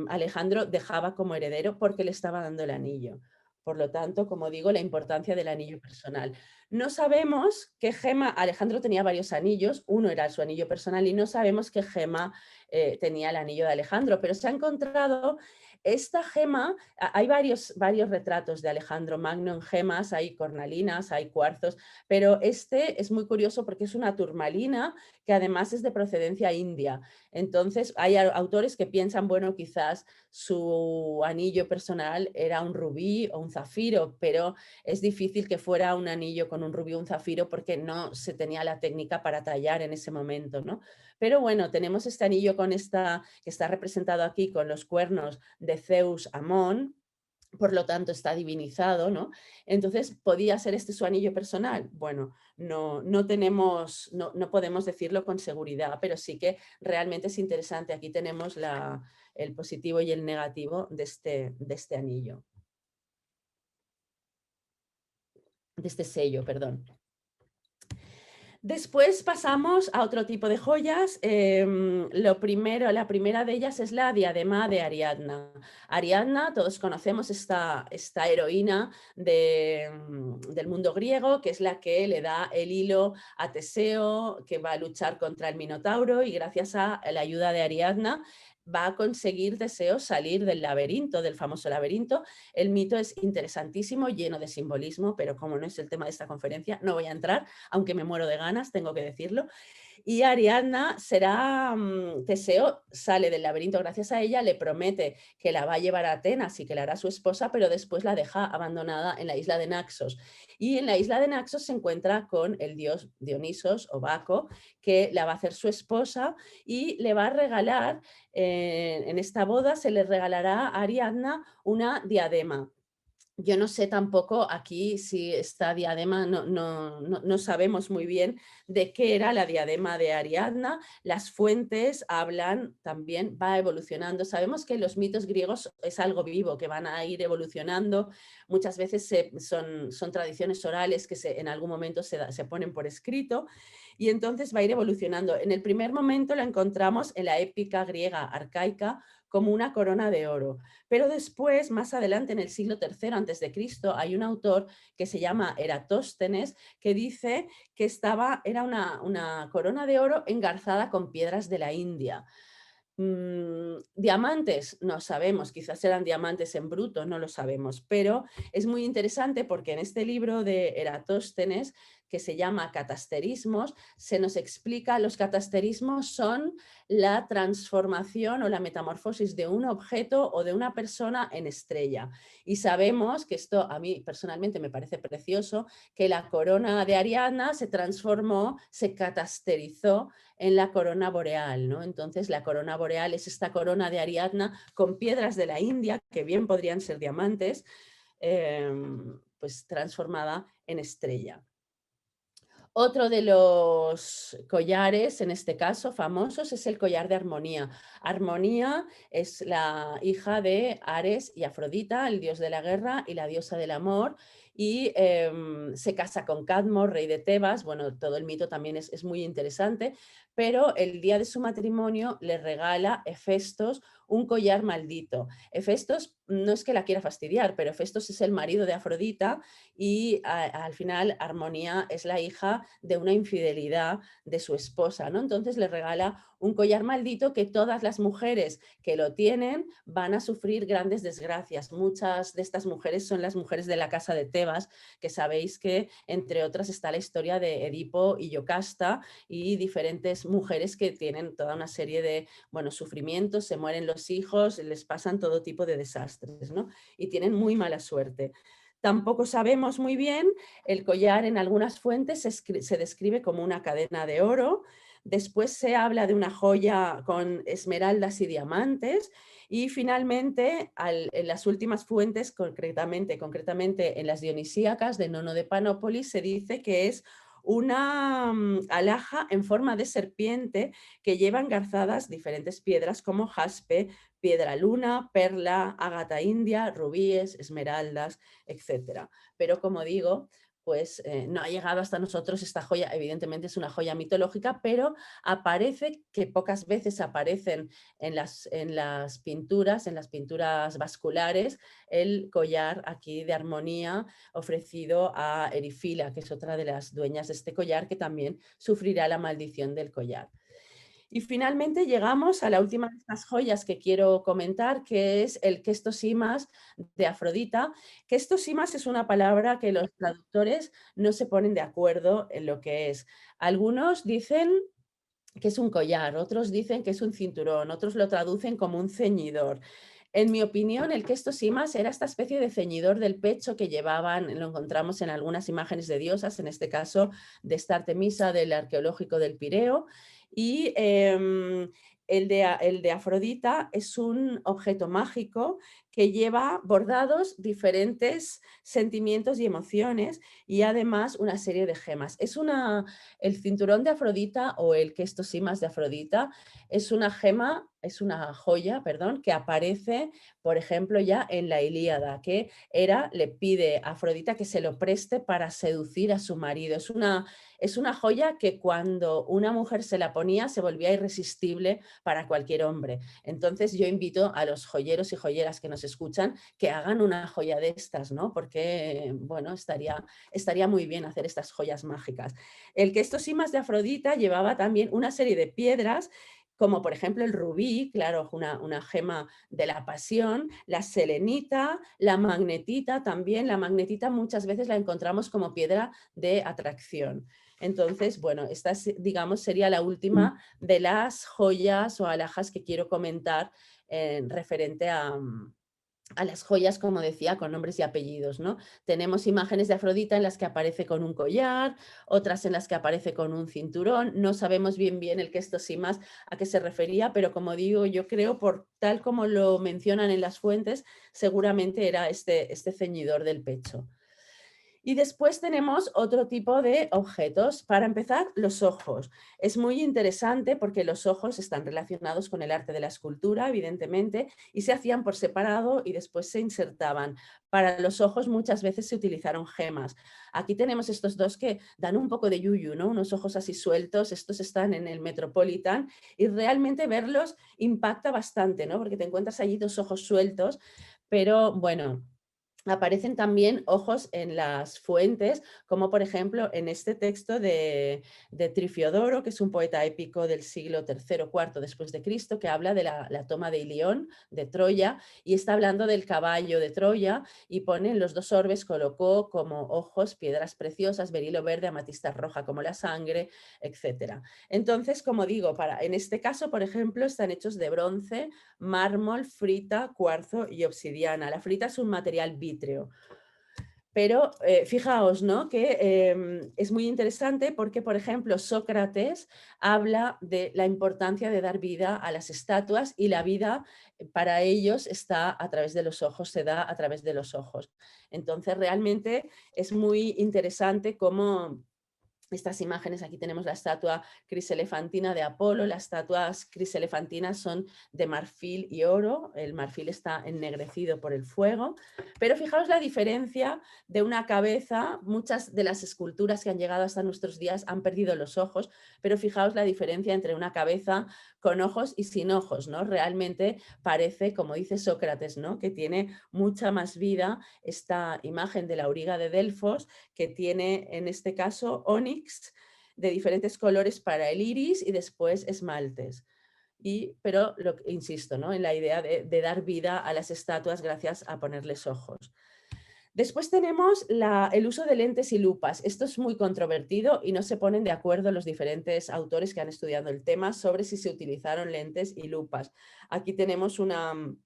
Alejandro dejaba como heredero porque le estaba dando el anillo. Por lo tanto, como digo, la importancia del anillo personal. No sabemos qué gema, Alejandro tenía varios anillos, uno era su anillo personal y no sabemos qué gema tenía el anillo de Alejandro, pero se ha encontrado esta gema, hay varios retratos de Alejandro Magno en gemas, hay cornalinas, hay cuarzos, pero este es muy curioso porque es una turmalina que además es de procedencia india. Entonces hay autores que piensan, bueno, quizás su anillo personal era un rubí o un zafiro, pero es difícil que fuera un anillo con un rubí o un zafiro porque no se tenía la técnica para tallar en ese momento, ¿no? Pero bueno, tenemos este anillo con que está representado aquí con los cuernos de Zeus Amón, por lo tanto está divinizado, ¿no? Entonces, ¿podía ser este su anillo personal? Bueno, no tenemos, no podemos decirlo con seguridad, pero sí que realmente es interesante. Aquí tenemos el positivo y el negativo de este anillo, de este sello, perdón. Después pasamos a otro tipo de joyas. La primera de ellas es la diadema de Ariadna. Ariadna, todos conocemos esta heroína del mundo griego, que es la que le da el hilo a Teseo, que va a luchar contra el Minotauro, y gracias a la ayuda de Ariadna va a conseguir Teseo salir del laberinto, del famoso laberinto. El mito es interesantísimo, lleno de simbolismo, pero como no es el tema de esta conferencia, no voy a entrar, aunque me muero de ganas, tengo que decirlo. Y Ariadna será, Teseo sale del laberinto gracias a ella, le promete que la va a llevar a Atenas y que la hará su esposa, pero después la deja abandonada en la isla de Naxos. Y en la isla de Naxos se encuentra con el dios Dionisos o Baco, que la va a hacer su esposa y le va a regalar, en esta boda se le regalará a Ariadna una diadema. Yo no sé tampoco aquí si esta diadema, no sabemos muy bien de qué era la diadema de Ariadna. Las fuentes hablan también, va evolucionando. Sabemos que los mitos griegos es algo vivo, que van a ir evolucionando. Muchas veces son tradiciones orales que en algún momento se ponen por escrito y entonces va a ir evolucionando. En el primer momento la encontramos en la épica griega arcaica como una corona de oro. Pero después, más adelante, en el siglo III antes de Cristo, hay un autor que se llama Eratóstenes que dice que era una corona de oro engarzada con piedras de la India. Diamantes, no sabemos, quizás eran diamantes en bruto, no lo sabemos, pero es muy interesante porque en este libro de Eratóstenes, que se llama Catasterismos, se nos explica, los catasterismos son la transformación o la metamorfosis de un objeto o de una persona en estrella. Y sabemos que esto a mí personalmente me parece precioso, que la corona de Ariadna se transformó, se catasterizó en la corona boreal, ¿no? Entonces la corona boreal es esta corona de Ariadna con piedras de la India, que bien podrían ser diamantes, pues transformada en estrella. Otro de los collares, en este caso famosos, es el collar de Armonía. Armonía es la hija de Ares y Afrodita, el dios de la guerra y la diosa del amor, y se casa con Cadmo, rey de Tebas. Bueno, todo el mito también es muy interesante, pero el día de su matrimonio le regala Hefestos un collar maldito. Hefestos no es que la quiera fastidiar, pero Hefestos es el marido de Afrodita y al final Armonía es la hija de una infidelidad de su esposa, ¿no? Entonces le regala un collar maldito que todas las mujeres que lo tienen van a sufrir grandes desgracias. Muchas de estas mujeres son las mujeres de la casa de Tebas, que sabéis que entre otras está la historia de Edipo y Yocasta y diferentes mujeres que tienen toda una serie de, bueno, sufrimientos, se mueren los hijos, les pasan todo tipo de desastres, ¿no? Y tienen muy mala suerte. Tampoco sabemos muy bien, el collar en algunas fuentes se describe como una cadena de oro, después se habla de una joya con esmeraldas y diamantes y finalmente en las últimas fuentes, concretamente en las dionisíacas de Nono de Panópolis, se dice que es una alhaja en forma de serpiente que lleva engarzadas diferentes piedras como jaspe, piedra luna, perla, ágata india, rubíes, esmeraldas, etcétera. Pero como digo, pues no ha llegado hasta nosotros esta joya, evidentemente es una joya mitológica, pero aparece, que pocas veces aparecen en las pinturas vasculares, el collar aquí de Armonía ofrecido a Erifila, que es otra de las dueñas de este collar, que también sufrirá la maldición del collar. Y finalmente llegamos a la última de estas joyas que quiero comentar, que es el Kestosimas de Afrodita. Kestosimas es una palabra que los traductores no se ponen de acuerdo en lo que es. Algunos dicen que es un collar, otros dicen que es un cinturón, otros lo traducen como un ceñidor. En mi opinión, el Kestosimas era esta especie de ceñidor del pecho que llevaban, lo encontramos en algunas imágenes de diosas, en este caso de esta Artemisa del arqueológico del Pireo, y el de Afrodita es un objeto mágico que lleva bordados diferentes sentimientos y emociones y además una serie de gemas. El cinturón de Afrodita o el Kestosimas de Afrodita es una gema, es una joya, perdón, que aparece, por ejemplo, ya en la Ilíada, que Hera le pide a Afrodita que se lo preste para seducir a su marido. Es una joya que cuando una mujer se la ponía se volvía irresistible para cualquier hombre. Entonces yo invito a los joyeros y joyeras que nos escuchan que hagan una joya de estas, ¿no? Porque, bueno, estaría muy bien hacer estas joyas mágicas. El Kestosimas de Afrodita llevaba también una serie de piedras como por ejemplo el rubí, claro, una gema de la pasión, la selenita, la magnetita también. La magnetita muchas veces la encontramos como piedra de atracción. Entonces, bueno, esta, digamos, sería la última de las joyas o alhajas que quiero comentar referente a las joyas, como decía, con nombres y apellidos, ¿no? Tenemos imágenes de Afrodita en las que aparece con un collar, otras en las que aparece con un cinturón. No sabemos bien el que esto sí más a qué se refería, pero como digo, yo creo, por tal como lo mencionan en las fuentes, seguramente era este ceñidor del pecho. Y después tenemos otro tipo de objetos. Para empezar, los ojos. Es muy interesante porque los ojos están relacionados con el arte de la escultura, evidentemente, y se hacían por separado y después se insertaban. Para los ojos muchas veces se utilizaron gemas. Aquí tenemos estos dos que dan un poco de yuyu, ¿no? Unos ojos así sueltos, estos están en el Metropolitan y realmente verlos impacta bastante, ¿no? Porque te encuentras allí dos ojos sueltos, pero bueno, aparecen también ojos en las fuentes, como por ejemplo en este texto de Trifiodoro, que es un poeta épico del siglo III o IV después de Cristo, que habla de la toma de Ilión, de Troya, y está hablando del caballo de Troya, y pone en los dos orbes colocó como ojos piedras preciosas, berilo verde, amatista roja como la sangre, etc. Entonces, como digo, en este caso, por ejemplo, están hechos de bronce, mármol, frita, cuarzo y obsidiana. La frita es un material vítreo. Pero fijaos, ¿no? Que es muy interesante porque, por ejemplo, Sócrates habla de la importancia de dar vida a las estatuas y la vida para ellos está a través de los ojos, se da a través de los ojos. Entonces, realmente es muy interesante cómo estas imágenes, aquí tenemos la estatua criselefantina de Apolo, las estatuas criselefantinas son de marfil y oro, el marfil está ennegrecido por el fuego, pero fijaos la diferencia de una cabeza, muchas de las esculturas que han llegado hasta nuestros días han perdido los ojos, pero fijaos la diferencia entre una cabeza con ojos y sin ojos, ¿no? Realmente parece, como dice Sócrates, ¿no? Que tiene mucha más vida esta imagen de la auriga de Delfos, que tiene en este caso ónix de diferentes colores para el iris y después esmaltes. Pero insisto, ¿no? En la idea de dar vida a las estatuas gracias a ponerles ojos. Después tenemos el uso de lentes y lupas. Esto es muy controvertido y no se ponen de acuerdo los diferentes autores que han estudiado el tema sobre si se utilizaron lentes y lupas. Aquí tenemos una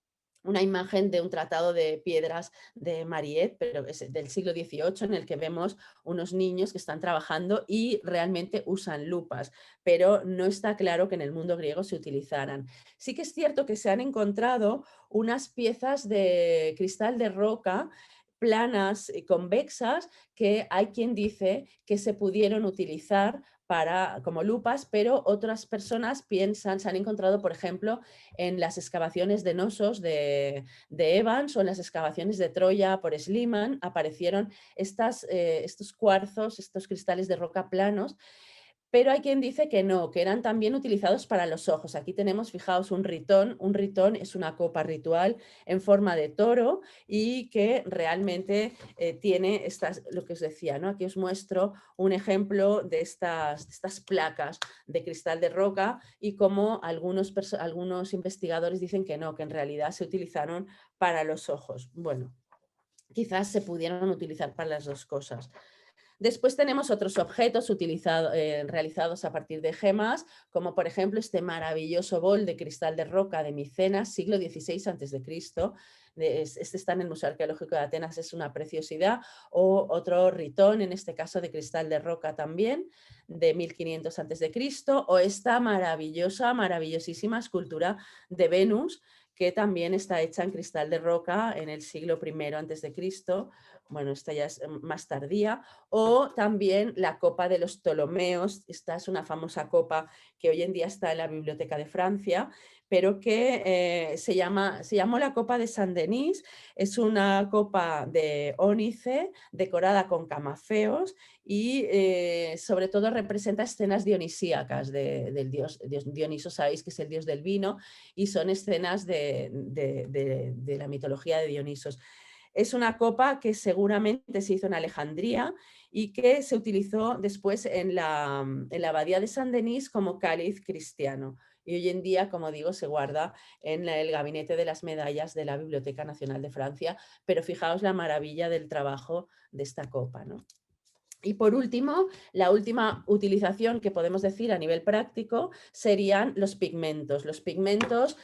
imagen de un tratado de piedras de Mariette, pero es del siglo XVIII, en el que vemos unos niños que están trabajando y realmente usan lupas, pero no está claro que en el mundo griego se utilizaran. Sí que es cierto que se han encontrado unas piezas de cristal de roca planas y convexas que hay quien dice que se pudieron utilizar como lupas, pero otras personas piensan, se han encontrado, por ejemplo, en las excavaciones de Nosos de Evans o en las excavaciones de Troya por Schliemann, aparecieron estos cuarzos, estos cristales de roca planos, pero hay quien dice que no, que eran también utilizados para los ojos. Aquí tenemos, fijaos, un ritón. Un ritón es una copa ritual en forma de toro y que realmente tiene lo que os decía, ¿no? Aquí os muestro un ejemplo de estas placas de cristal de roca y cómo algunos investigadores dicen que no, que en realidad se utilizaron para los ojos. Bueno, quizás se pudieron utilizar para las dos cosas. Después tenemos otros objetos realizados a partir de gemas, como por ejemplo este maravilloso bol de cristal de roca de Micenas, siglo XVI a.C. Este está en el Museo Arqueológico de Atenas, es una preciosidad. O otro ritón, en este caso de cristal de roca también, de 1500 a.C. O esta maravillosísima escultura de Venus, que también está hecha en cristal de roca en el siglo I a.C. Bueno, esta ya es más tardía. O también la copa de los Ptolomeos. Esta es una famosa copa que hoy en día está en la Biblioteca de Francia, pero que se llamó la copa de Saint-Denis. Es una copa de ónice decorada con camafeos y sobre todo representa escenas dionisíacas del dios Dioniso, sabéis que es el dios del vino, y son escenas de la mitología de Dionisos. Es una copa que seguramente se hizo en Alejandría y que se utilizó después en la abadía de Saint-Denis como cáliz cristiano. Y hoy en día, como digo, se guarda en el gabinete de las medallas de la Biblioteca Nacional de Francia. Pero fijaos la maravilla del trabajo de esta copa, ¿no? Y por último, la última utilización que podemos decir a nivel práctico serían los pigmentos. Los pigmentos,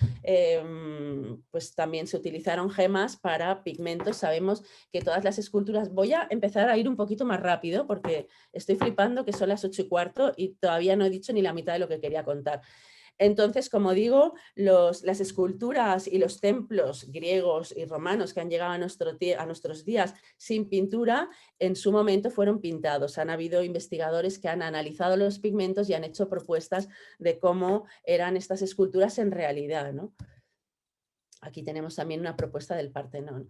pues también se utilizaron gemas para pigmentos. Sabemos que todas las esculturas... Voy a empezar a ir un poquito más rápido porque estoy flipando que son las 8:15 y todavía no he dicho ni la mitad de lo que quería contar. Entonces, como digo, las esculturas y los templos griegos y romanos que han llegado a nuestros días sin pintura, en su momento fueron pintados. Han habido investigadores que han analizado los pigmentos y han hecho propuestas de cómo eran estas esculturas en realidad, ¿no? Aquí tenemos también una propuesta del Partenón.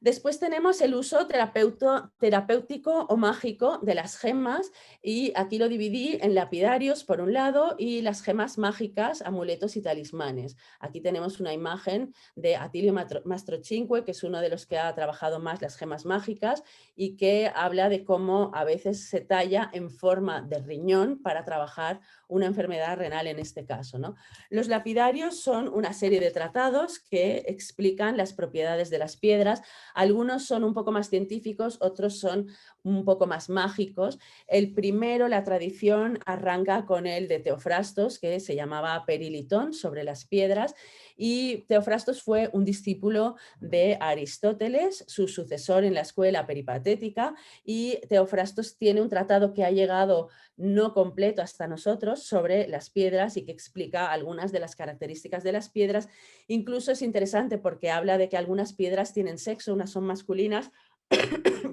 Después tenemos el uso terapéutico o mágico de las gemas y aquí lo dividí en lapidarios por un lado y las gemas mágicas, amuletos y talismanes. Aquí tenemos una imagen de Attilio Mastrocinque, que es uno de los que ha trabajado más las gemas mágicas y que habla de cómo a veces se talla en forma de riñón para trabajar una enfermedad renal en este caso, ¿no? Los lapidarios son una serie de tratados que explican las propiedades de las piedras. Algunos son un poco más científicos, otros son un poco más mágicos. El primero, la tradición arranca con el de Teofrastos, que se llamaba Perilitón, sobre las piedras, y Teofrastos fue un discípulo de Aristóteles, su sucesor en la escuela peripatética, y Teofrastos tiene un tratado que ha llegado no completo hasta nosotros sobre las piedras y que explica algunas de las características de las piedras. Incluso es interesante porque habla de que algunas piedras tienen sexo, unas son masculinas,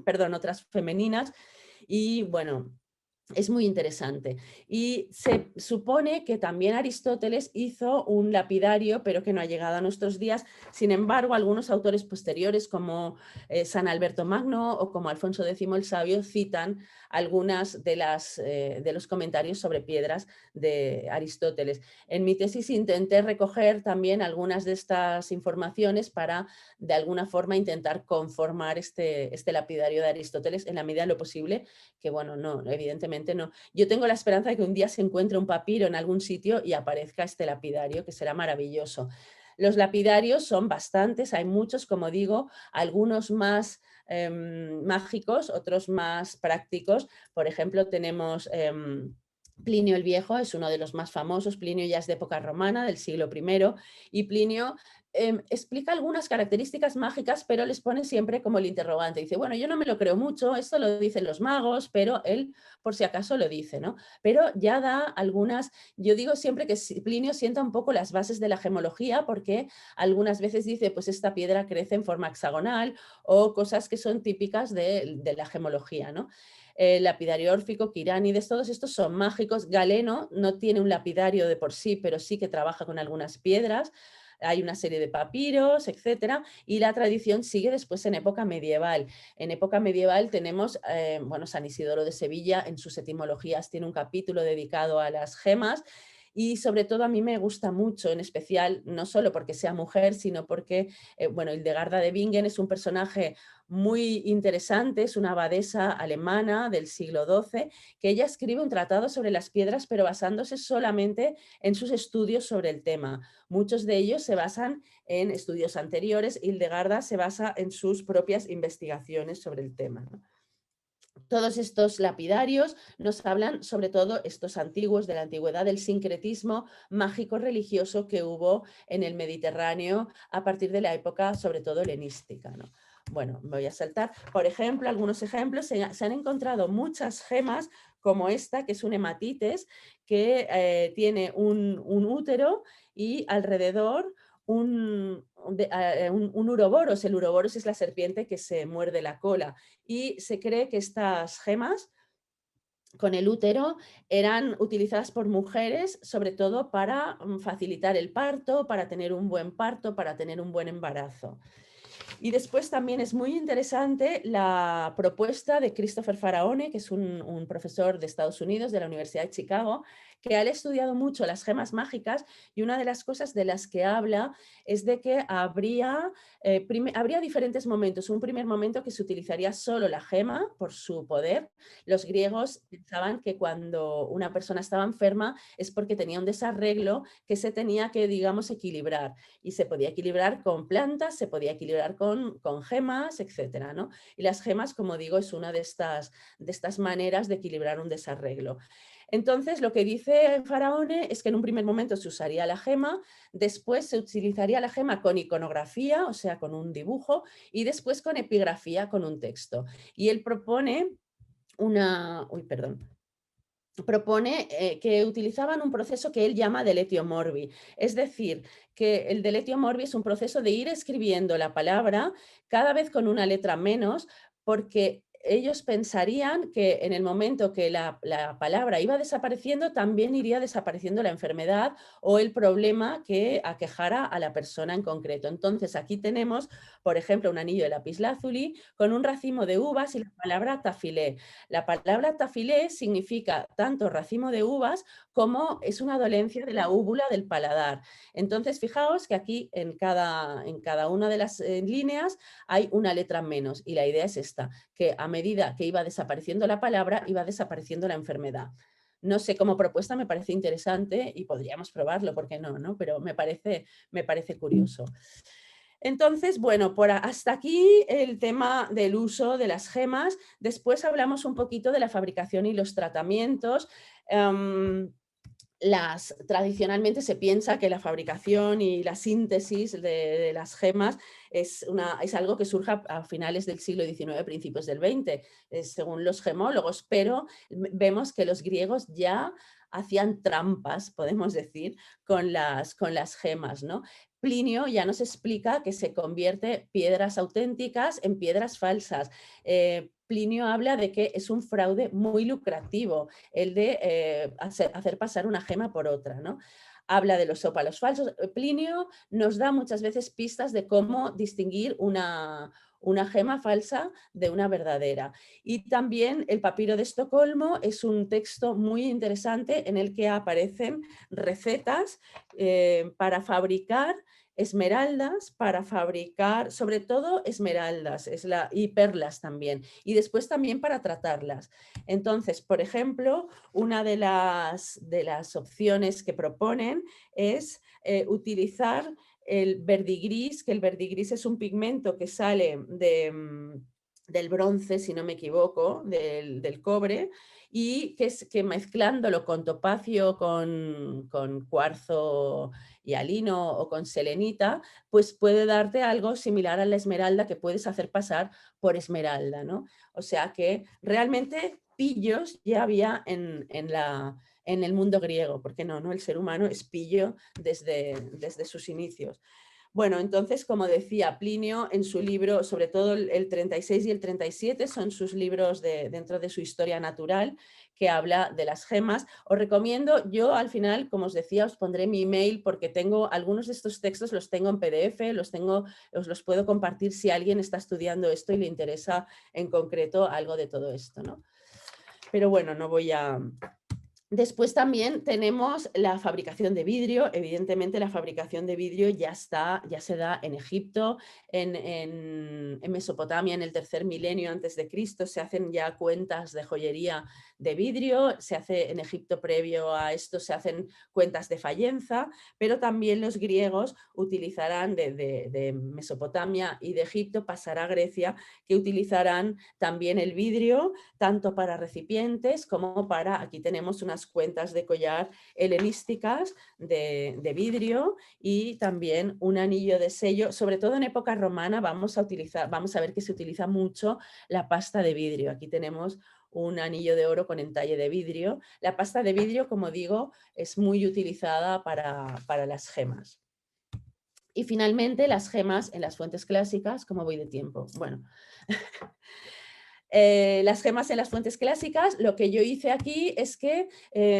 perdón, otras femeninas, y bueno, es muy interesante. Y se supone que también Aristóteles hizo un lapidario, pero que no ha llegado a nuestros días. Sin embargo, algunos autores posteriores, como San Alberto Magno o como Alfonso X el Sabio, citan algunas de los comentarios sobre piedras de Aristóteles. En mi tesis intenté recoger también algunas de estas informaciones para, de alguna forma, intentar conformar este lapidario de Aristóteles en la medida de lo posible, que bueno, no, evidentemente no. Yo tengo la esperanza de que un día se encuentre un papiro en algún sitio y aparezca este lapidario, que será maravilloso. Los lapidarios son bastantes, hay muchos, como digo, algunos más mágicos, otros más prácticos. Por ejemplo, tenemos Plinio el Viejo, es uno de los más famosos. Plinio ya es de época romana, del siglo I, y Plinio explica algunas características mágicas, pero les pone siempre como el interrogante. Dice, bueno, yo no me lo creo mucho, esto lo dicen los magos, pero él por si acaso lo dice, ¿no? Pero ya da algunas, yo digo siempre que Plinio sienta un poco las bases de la gemología, porque algunas veces dice, pues esta piedra crece en forma hexagonal, o cosas que son típicas de la gemología, ¿no? Lapidario órfico, Quiránides, todos estos son mágicos. Galeno no tiene un lapidario de por sí, pero sí que trabaja con algunas piedras. Hay una serie de papiros, etcétera, y la tradición sigue después en época medieval. En época medieval tenemos, bueno, San Isidoro de Sevilla, en sus etimologías tiene un capítulo dedicado a las gemas, y sobre todo a mí me gusta mucho, en especial, no solo porque sea mujer, sino porque, bueno, Hildegarda de Bingen es un personaje muy interesante, es una abadesa alemana del siglo XII, que ella escribe un tratado sobre las piedras, pero basándose solamente en sus estudios sobre el tema. Muchos de ellos se basan en estudios anteriores. Hildegarda se basa en sus propias investigaciones sobre el tema, ¿no? Todos estos lapidarios nos hablan, sobre todo estos antiguos, de la antigüedad, del sincretismo mágico-religioso que hubo en el Mediterráneo a partir de la época, sobre todo helenística, ¿no? Bueno, voy a saltar. Por ejemplo, algunos ejemplos. Se han encontrado muchas gemas como esta, que es un hematites, que tiene un útero y alrededor un uroboros. El uroboros es la serpiente que se muerde la cola, y se cree que estas gemas con el útero eran utilizadas por mujeres sobre todo para facilitar el parto, para tener un buen parto, para tener un buen embarazo. Y después también es muy interesante la propuesta de Christopher Faraone, que es un profesor de Estados Unidos, de la Universidad de Chicago, que él ha estudiado mucho las gemas mágicas y una de las cosas de las que habla es de que habría diferentes momentos. Un primer momento que se utilizaría solo la gema por su poder. Los griegos pensaban que cuando una persona estaba enferma es porque tenía un desarreglo que se tenía que, digamos, equilibrar. Y se podía equilibrar con plantas, se podía equilibrar con gemas, etcétera, ¿no? Y las gemas, como digo, es una de estas maneras de equilibrar un desarreglo. Entonces, lo que dice Faraone es que en un primer momento se usaría la gema, después se utilizaría la gema con iconografía, o sea, con un dibujo, y después con epigrafía, con un texto. Y él propone que utilizaban un proceso que él llama deletio morbi. Es decir, que el deletio morbi es un proceso de ir escribiendo la palabra cada vez con una letra menos, porque ellos pensarían que en el momento que la palabra iba desapareciendo, también iría desapareciendo la enfermedad o el problema que aquejara a la persona en concreto. Entonces, aquí tenemos, por ejemplo, un anillo de lapislázuli con un racimo de uvas y la palabra tafilé. La palabra tafilé significa tanto racimo de uvas como es una dolencia de la úvula del paladar. Entonces, fijaos que aquí en cada una de las líneas hay una letra menos y la idea es esta, que a medida que iba desapareciendo la palabra, iba desapareciendo la enfermedad. No sé, como propuesta me parece interesante y podríamos probarlo, ¿por qué no? Pero me parece curioso. Entonces, bueno, hasta aquí el tema del uso de las gemas. Después hablamos un poquito de la fabricación y los tratamientos. Tradicionalmente se piensa que la fabricación y la síntesis de las gemas es algo que surge a finales del siglo XIX, principios del XX, según los gemólogos, pero vemos que los griegos ya hacían trampas, podemos decir, con las gemas, ¿no? Plinio ya nos explica que se convierte piedras auténticas en piedras falsas. Plinio habla de que es un fraude muy lucrativo el de hacer pasar una gema por otra, ¿no? Habla de los ópalos falsos. Plinio nos da muchas veces pistas de cómo distinguir una gema falsa de una verdadera. Y también el papiro de Estocolmo es un texto muy interesante en el que aparecen recetas para fabricar esmeraldas, para fabricar, sobre todo esmeraldas y perlas también, y después también para tratarlas. Entonces, por ejemplo, una de las opciones que proponen es utilizar el verdigris, que el verdigris es un pigmento que sale del bronce, si no me equivoco, del cobre, y que mezclándolo con topacio, con cuarzo hialino o con selenita, pues puede darte algo similar a la esmeralda que puedes hacer pasar por esmeralda, ¿no? O sea que realmente pillos ya había en el mundo griego, porque no, el ser humano es pillo desde sus inicios. Bueno, entonces, como decía Plinio en su libro, sobre todo el 36 y el 37 son sus libros dentro de su historia natural, que habla de las gemas. Os recomiendo, yo al final, como os decía, os pondré mi email porque tengo algunos de estos textos, los tengo en PDF, os los puedo compartir si alguien está estudiando esto y le interesa en concreto algo de todo esto, ¿no? Pero bueno, no voy a... Después también tenemos la fabricación de vidrio. Evidentemente la fabricación de vidrio ya se da en Egipto, en Mesopotamia en el tercer milenio antes de Cristo, se hacen ya cuentas de joyería de vidrio, se hace en Egipto previo a esto, se hacen cuentas de fayenza, pero también los griegos utilizarán de Mesopotamia y de Egipto, pasará a Grecia, que utilizarán también el vidrio, tanto para recipientes como para, aquí tenemos unas cuentas de collar helenísticas de vidrio y también un anillo de sello, sobre todo en época romana vamos a ver que se utiliza mucho la pasta de vidrio. Aquí tenemos un anillo de oro con entalle de vidrio. La pasta de vidrio, como digo, es muy utilizada para las gemas. Y finalmente las gemas en las fuentes clásicas, ¿cómo voy de tiempo? Bueno, las gemas en las fuentes clásicas, lo que yo hice aquí es que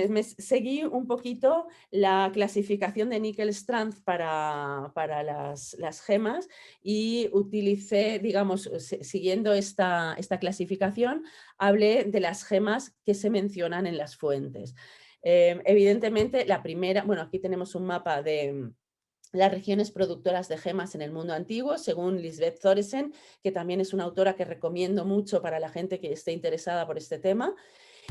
me seguí un poquito la clasificación de Nickel-Strand para las gemas y utilicé, digamos, siguiendo esta clasificación, hablé de las gemas que se mencionan en las fuentes. Evidentemente, la primera, bueno, aquí tenemos un mapa de las regiones productoras de gemas en el mundo antiguo, según Lisbeth Thoresen, que también es una autora que recomiendo mucho para la gente que esté interesada por este tema.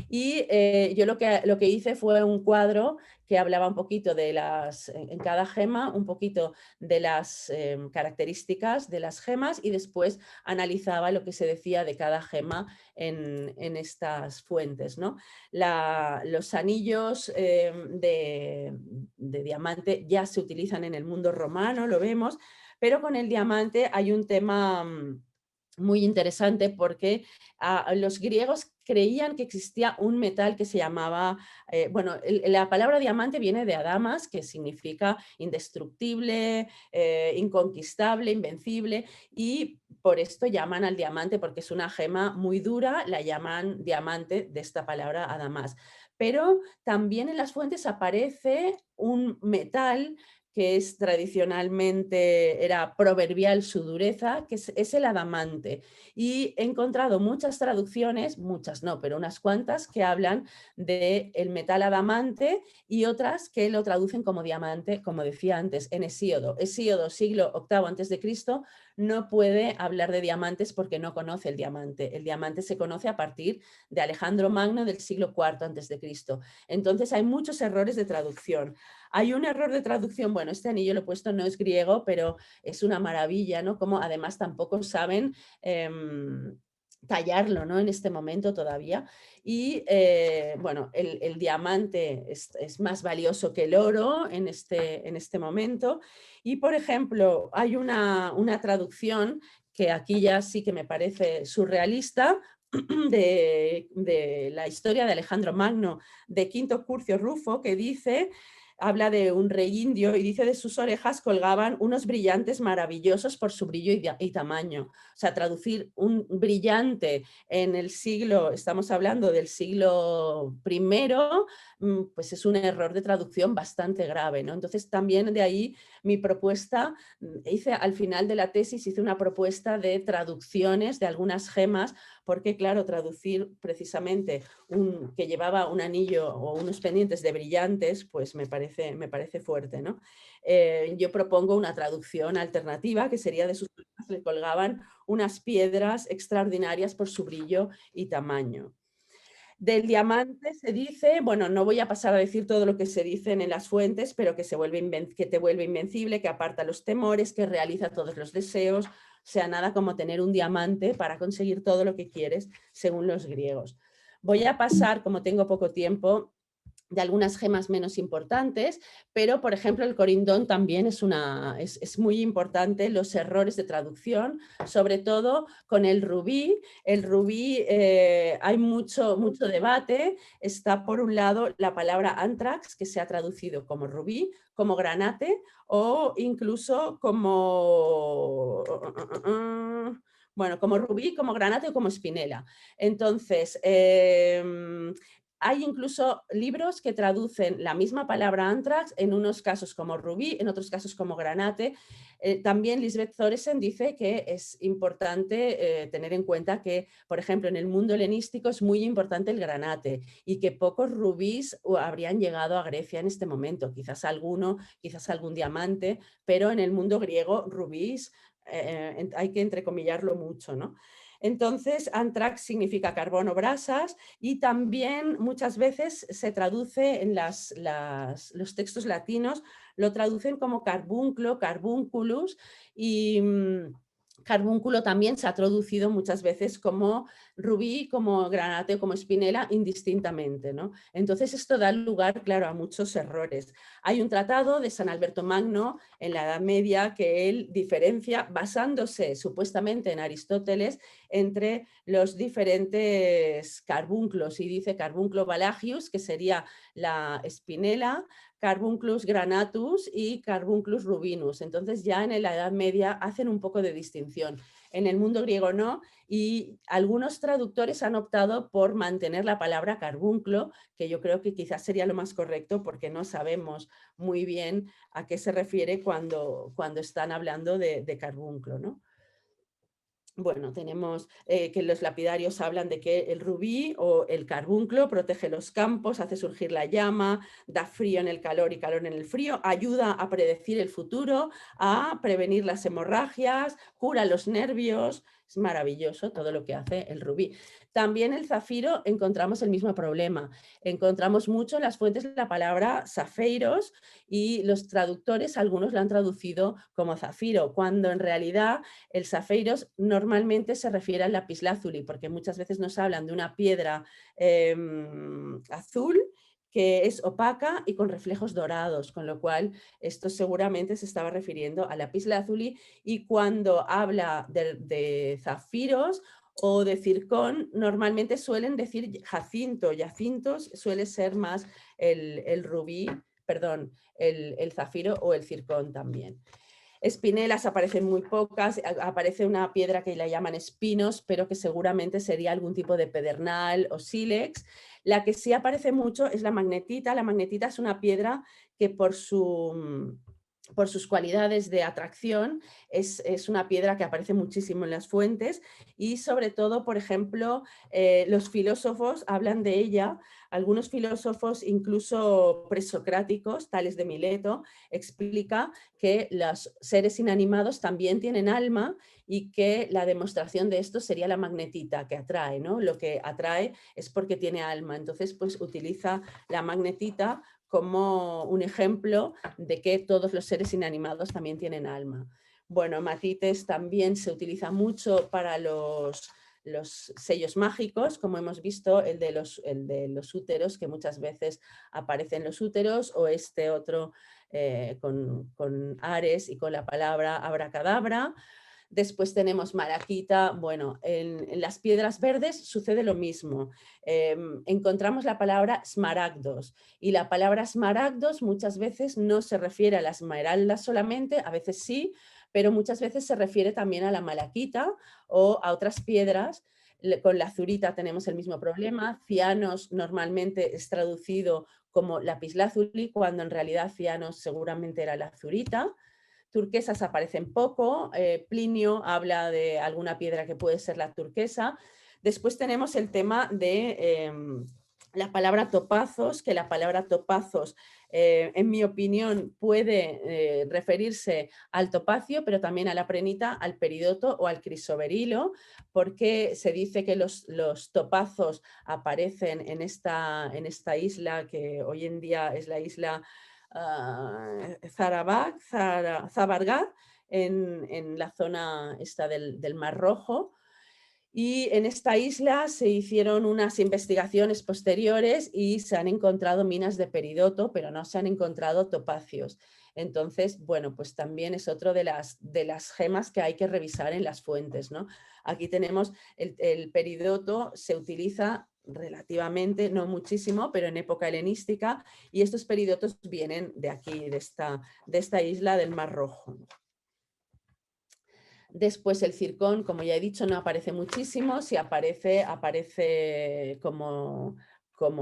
Y yo lo que hice fue un cuadro que hablaba un poquito de en cada gema, un poquito de las características de las gemas y después analizaba lo que se decía de cada gema en estas fuentes, ¿no? Los anillos de diamante ya se utilizan en el mundo romano, lo vemos, pero con el diamante hay un tema muy interesante porque los griegos creían que existía un metal que se llamaba, bueno, la palabra diamante viene de adamas, que significa indestructible, inconquistable, invencible, y por esto llaman al diamante, porque es una gema muy dura, la llaman diamante de esta palabra adamas. Pero también en las fuentes aparece un metal que es tradicionalmente, era proverbial su dureza, que es el adamante. Y he encontrado muchas traducciones, muchas no, pero unas cuantas, que hablan del metal adamante y otras que lo traducen como diamante, como decía antes, en Hesíodo. Hesíodo, siglo VIII antes de Cristo, no puede hablar de diamantes porque no conoce el diamante. El diamante se conoce a partir de Alejandro Magno del siglo IV antes de Cristo. Entonces hay muchos errores de traducción. Hay un error de traducción, bueno, este anillo lo he puesto, no es griego, pero es una maravilla, ¿no? Como además tampoco saben tallarlo, ¿no? En este momento todavía. Y bueno, el diamante es más valioso que el oro en este momento. Y por ejemplo, hay una traducción que aquí ya sí que me parece surrealista, de la historia de Alejandro Magno, de Quinto Curcio Rufo, que dice, habla de un rey indio y dice de sus orejas colgaban unos brillantes maravillosos por su brillo y tamaño. O sea, traducir un brillante en el siglo, estamos hablando del siglo primero, pues es un error de traducción bastante grave, ¿no? Entonces también de ahí mi propuesta, hice al final de la tesis, hice una propuesta de traducciones de algunas gemas, porque claro, traducir precisamente que llevaba un anillo o unos pendientes de brillantes, pues me parece fuerte, ¿no? Yo propongo una traducción alternativa que sería de sus orejas le colgaban unas piedras extraordinarias por su brillo y tamaño. Del diamante se dice, bueno, no voy a pasar a decir todo lo que se dicen en las fuentes, pero que te vuelve invencible, que aparta los temores, que realiza todos los deseos, o sea, nada como tener un diamante para conseguir todo lo que quieres, según los griegos. Voy a pasar, como tengo poco tiempo, de algunas gemas menos importantes, pero por ejemplo el corindón también es muy importante, los errores de traducción, sobre todo con el rubí. El rubí hay mucho debate, está por un lado la palabra anthrax, que se ha traducido como rubí, como granate o incluso como... Bueno, como rubí, como granate o como espinela. Entonces, hay incluso libros que traducen la misma palabra anthrax en unos casos como rubí, en otros casos como granate. También Lisbeth Thoresen dice que es importante tener en cuenta que, por ejemplo, en el mundo helenístico es muy importante el granate y que pocos rubíes habrían llegado a Grecia en este momento. Quizás alguno, quizás algún diamante, pero en el mundo griego rubíes hay que entrecomillarlo mucho, ¿no? Entonces, anthrax significa carbono, brasas, y también muchas veces se traduce en los textos latinos, lo traducen como carbunclo, carbunculus, y carbúnculo también se ha traducido muchas veces como rubí, como granate o como espinela indistintamente, ¿no? Entonces esto da lugar, claro, a muchos errores. Hay un tratado de San Alberto Magno en la Edad Media que él diferencia, basándose supuestamente en Aristóteles, entre los diferentes carbunclos, y dice carbunclo balagius, que sería la espinela, Carbunculus granatus y Carbunculus rubinus. Entonces ya en la Edad Media hacen un poco de distinción. En el mundo griego no, y algunos traductores han optado por mantener la palabra carbunclo, que yo creo que quizás sería lo más correcto porque no sabemos muy bien a qué se refiere cuando están hablando de carbunclo, ¿no? Bueno, tenemos que los lapidarios hablan de que el rubí o el carbunclo protege los campos, hace surgir la llama, da frío en el calor y calor en el frío, ayuda a predecir el futuro, a prevenir las hemorragias, cura los nervios. Es maravilloso todo lo que hace el rubí. También el zafiro encontramos el mismo problema. Encontramos mucho en las fuentes la palabra zafeiros y los traductores, algunos lo han traducido como zafiro, cuando en realidad el zafeiros normalmente se refiere al lapislázuli, porque muchas veces nos hablan de una piedra azul que es opaca y con reflejos dorados, con lo cual esto seguramente se estaba refiriendo al lapislázuli, y cuando habla de zafiros o de circón, normalmente suelen decir jacinto. Jacintos suele ser más el rubí, perdón, el zafiro o el circón también. Espinelas aparecen muy pocas, aparece una piedra que la llaman espinos, pero que seguramente sería algún tipo de pedernal o sílex. La que sí aparece mucho es la magnetita. La magnetita es una piedra que por sus cualidades de atracción es una piedra que aparece muchísimo en las fuentes, y sobre todo, por ejemplo, los filósofos hablan de ella. Algunos filósofos, incluso presocráticos, tales de Mileto, explica que los seres inanimados también tienen alma y que la demostración de esto sería la magnetita que atrae, ¿no? Lo que atrae es porque tiene alma. Entonces, pues utiliza la magnetita como un ejemplo de que todos los seres inanimados también tienen alma. Bueno, matites también se utiliza mucho para los sellos mágicos, como hemos visto, el de los úteros, que muchas veces aparecen los úteros, o este otro con Ares y con la palabra abracadabra. Después tenemos malaquita. Bueno, en las piedras verdes sucede lo mismo. Encontramos la palabra smaragdos, y la palabra smaragdos muchas veces no se refiere a la esmeralda solamente, a veces sí, pero muchas veces se refiere también a la malaquita o a otras piedras. Con la azurita tenemos el mismo problema. Cianos normalmente es traducido como lapislázuli, cuando en realidad cianos seguramente era la azurita. Turquesas aparecen poco. Plinio habla de alguna piedra que puede ser la turquesa. Después tenemos el tema de la palabra topazos, que la palabra topazos, en mi opinión, puede referirse al topacio, pero también a la prenita, al peridoto o al crisoberilo, porque se dice que los topazos aparecen en esta isla, que hoy en día es la isla Zabargat, en la zona esta del Mar Rojo. Y en esta isla se hicieron unas investigaciones posteriores y se han encontrado minas de peridoto, pero no se han encontrado topacios. Entonces, bueno, pues también es otro de las gemas que hay que revisar en las fuentes, ¿no? Aquí tenemos el peridoto, se utiliza relativamente, no muchísimo, pero en época helenística, y estos peridotos vienen de aquí, de esta isla del Mar Rojo. Después el circón, como ya he dicho, no aparece muchísimo. Si aparece, aparece como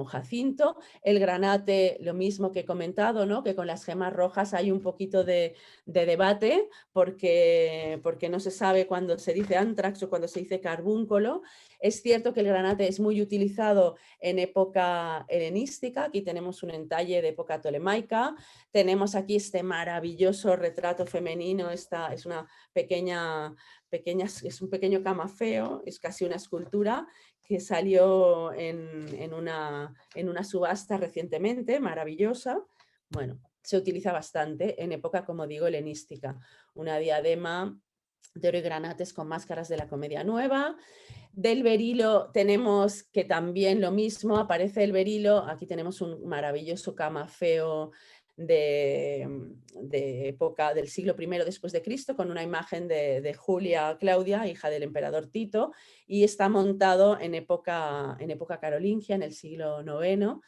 jacinto. El granate, lo mismo que he comentado, ¿no? Que con las gemas rojas hay un poquito de debate, porque no se sabe cuándo se dice ántrax o cuando se dice carbúnculo. Es cierto que el granate es muy utilizado en época helenística. Aquí tenemos un entalle de época tolemaica. Tenemos aquí este maravilloso retrato femenino. Esta es una es un pequeño camafeo, es casi una escultura que salió en una subasta recientemente, maravillosa. Bueno, se utiliza bastante en época, como digo, helenística. Una diadema de oro y granates con máscaras de la Comedia Nueva. Del berilo tenemos que también lo mismo, aparece el berilo. Aquí tenemos un maravilloso camafeo de época del siglo I después de Cristo, con una imagen de Julia Claudia, hija del emperador Tito, y está montado en época carolingia, en el siglo IX.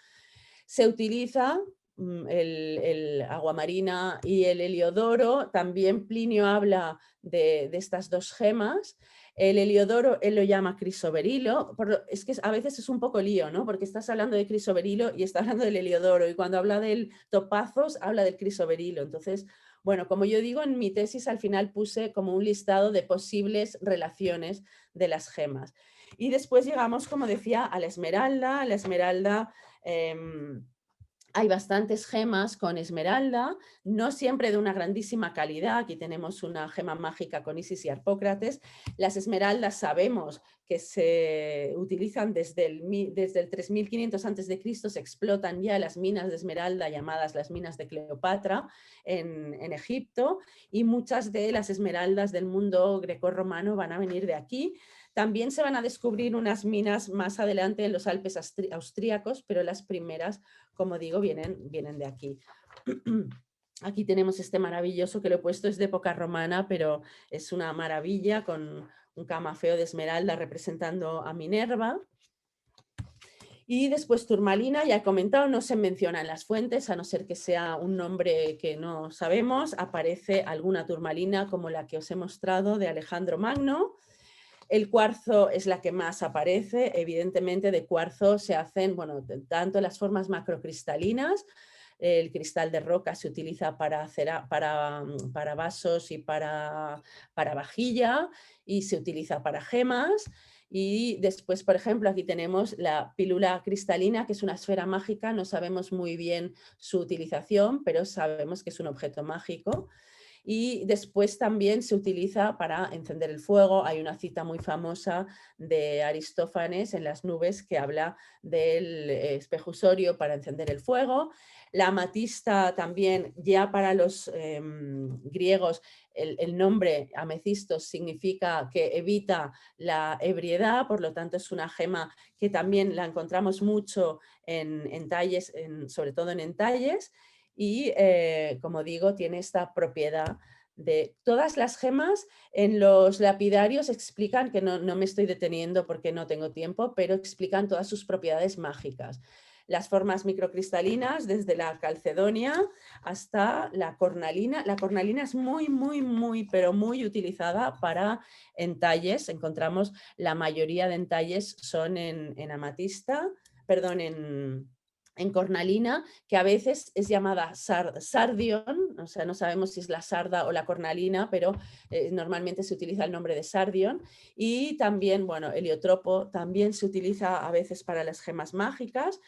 Se utiliza el aguamarina y el heliodoro. También Plinio habla de estas dos gemas. El heliodoro él lo llama crisoberilo. Es que a veces es un poco lío, ¿no? Porque estás hablando de crisoberilo y está hablando del heliodoro, y cuando habla del topazos habla del crisoberilo. Entonces, Bueno, como yo digo, en mi tesis al final puse como un listado de posibles relaciones de las gemas. Y después llegamos, como decía, a la esmeralda. La esmeralda, hay bastantes gemas con esmeralda, no siempre de una grandísima calidad. Aquí tenemos una gema mágica con Isis y Harpócrates. Las esmeraldas sabemos que se utilizan desde el 3500 a.C., se explotan ya las minas de esmeralda llamadas las minas de Cleopatra en Egipto, y muchas de las esmeraldas del mundo grecorromano van a venir de aquí. También se van a descubrir unas minas más adelante en los Alpes austríacos, pero las primeras, como digo, vienen de aquí. Aquí tenemos este maravilloso, que lo he puesto, es de época romana, pero es una maravilla, con un camafeo de esmeralda representando a Minerva. Y después turmalina, ya he comentado, no se menciona en las fuentes, a no ser que sea un nombre que no sabemos. Aparece alguna turmalina como la que os he mostrado de Alejandro Magno. El cuarzo es la que más aparece. Evidentemente, de cuarzo se hacen, bueno, tanto las formas macrocristalinas. El cristal de roca se utiliza para vasos y para vajilla, y se utiliza para gemas. Y después, por ejemplo, aquí tenemos la pílula cristalina, que es una esfera mágica. No sabemos muy bien su utilización, pero sabemos que es un objeto mágico. Y después también se utiliza para encender el fuego. Hay una cita muy famosa de Aristófanes en las nubes que habla del espejusorio para encender el fuego. La amatista también, ya para los griegos, el nombre amecistos significa que evita la ebriedad, por lo tanto es una gema que también la encontramos mucho en talles, sobre todo en entalles. Y como digo, tiene esta propiedad de todas las gemas. En los lapidarios explican, que no me estoy deteniendo porque no tengo tiempo, pero explican todas sus propiedades mágicas. Las formas microcristalinas, desde la calcedonia hasta la cornalina. La cornalina es pero muy utilizada para entalles. Encontramos la mayoría de entalles son en amatista, perdón, en cornalina, que a veces es llamada sardion, o sea, no sabemos si es la sarda o la cornalina, pero normalmente se utiliza el nombre de sardion. Y también, bueno, heliotropo también se utiliza a veces para las gemas mágicas.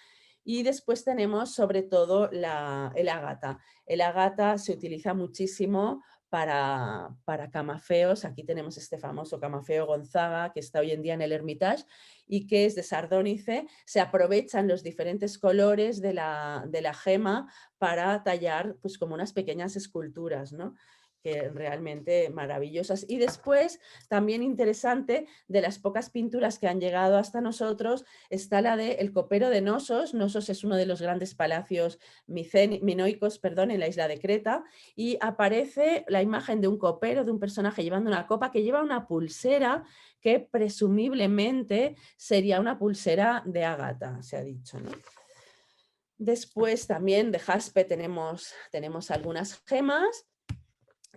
Y después tenemos sobre todo el ágata. El ágata se utiliza muchísimo para camafeos. Aquí tenemos este famoso camafeo Gonzaga, que está hoy en día en el Hermitage y que es de sardónice. Se aprovechan los diferentes colores de la gema para tallar, pues, como unas pequeñas esculturas, ¿no?, que realmente maravillosas. Y después, también interesante, de las pocas pinturas que han llegado hasta nosotros, está la de El copero de Nosos. Nosos es uno de los grandes palacios minoicos, perdón, en la isla de Creta, y aparece la imagen de un copero, de un personaje llevando una copa, que lleva una pulsera que presumiblemente sería una pulsera de ágata, se ha dicho, ¿no? Después también de jaspe tenemos algunas gemas.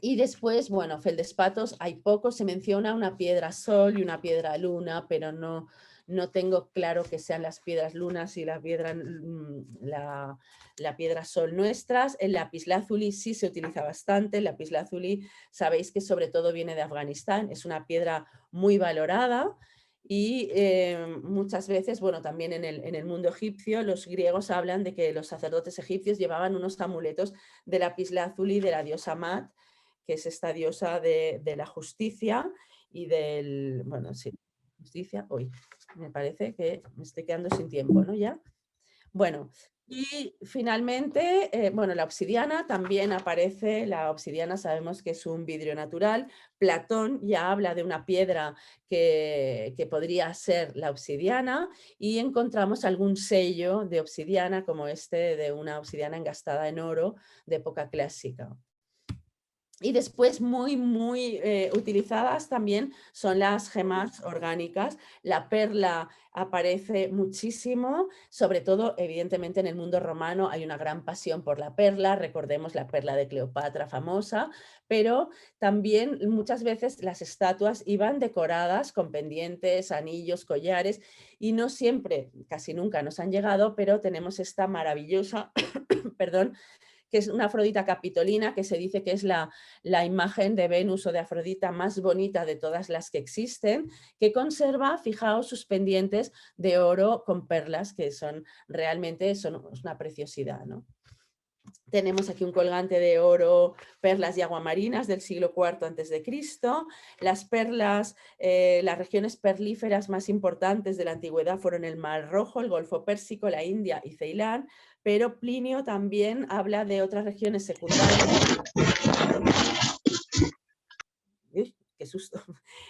Y después, bueno, feldespatos hay pocos, se menciona una piedra sol y una piedra luna, pero no tengo claro que sean las piedras lunas y la piedra sol nuestras. El lapislázuli sí se utiliza bastante. El lapislázuli, sabéis que sobre todo viene de Afganistán, es una piedra muy valorada. Y muchas veces, bueno, también en el mundo egipcio, los griegos hablan de que los sacerdotes egipcios llevaban unos amuletos de lapislázuli de la diosa Mat, que es esta diosa de la justicia y del, bueno, sí, justicia. Hoy me parece que me estoy quedando sin tiempo, ¿no? Ya. Bueno, y finalmente, bueno, la obsidiana también aparece. La obsidiana sabemos que es un vidrio natural. Platón ya habla de una piedra que podría ser la obsidiana, y encontramos algún sello de obsidiana como este de una obsidiana engastada en oro de época clásica. Y después muy utilizadas también son las gemas orgánicas. La perla aparece muchísimo, sobre todo evidentemente en el mundo romano hay una gran pasión por la perla. Recordemos la perla de Cleopatra famosa, pero también muchas veces las estatuas iban decoradas con pendientes, anillos, collares, y no siempre, casi nunca nos han llegado, pero tenemos esta maravillosa, perdón, que es una Afrodita capitolina, que se dice que es la imagen de Venus o de Afrodita más bonita de todas las que existen, que conserva, fijaos, sus pendientes de oro con perlas, que son realmente es una preciosidad, ¿no? Tenemos aquí un colgante de oro, perlas y aguamarinas del siglo IV a.C. Las perlas, las regiones perlíferas más importantes de la antigüedad fueron el Mar Rojo, el Golfo Pérsico, la India y Ceilán, pero Plinio también habla de otras regiones secundarias. ¡Uy, qué susto!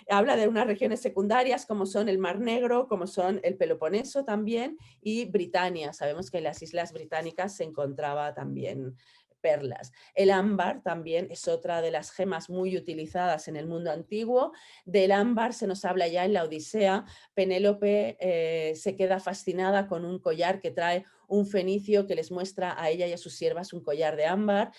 Habla de unas regiones secundarias como son el Mar Negro, como son el Peloponeso también y Britania. Sabemos que en las islas británicas se encontraba también perlas. El ámbar también es otra de las gemas muy utilizadas en el mundo antiguo. Del ámbar se nos habla ya en la Odisea. Penélope se queda fascinada con un collar que trae un fenicio que les muestra a ella y a sus siervas un collar de ámbar.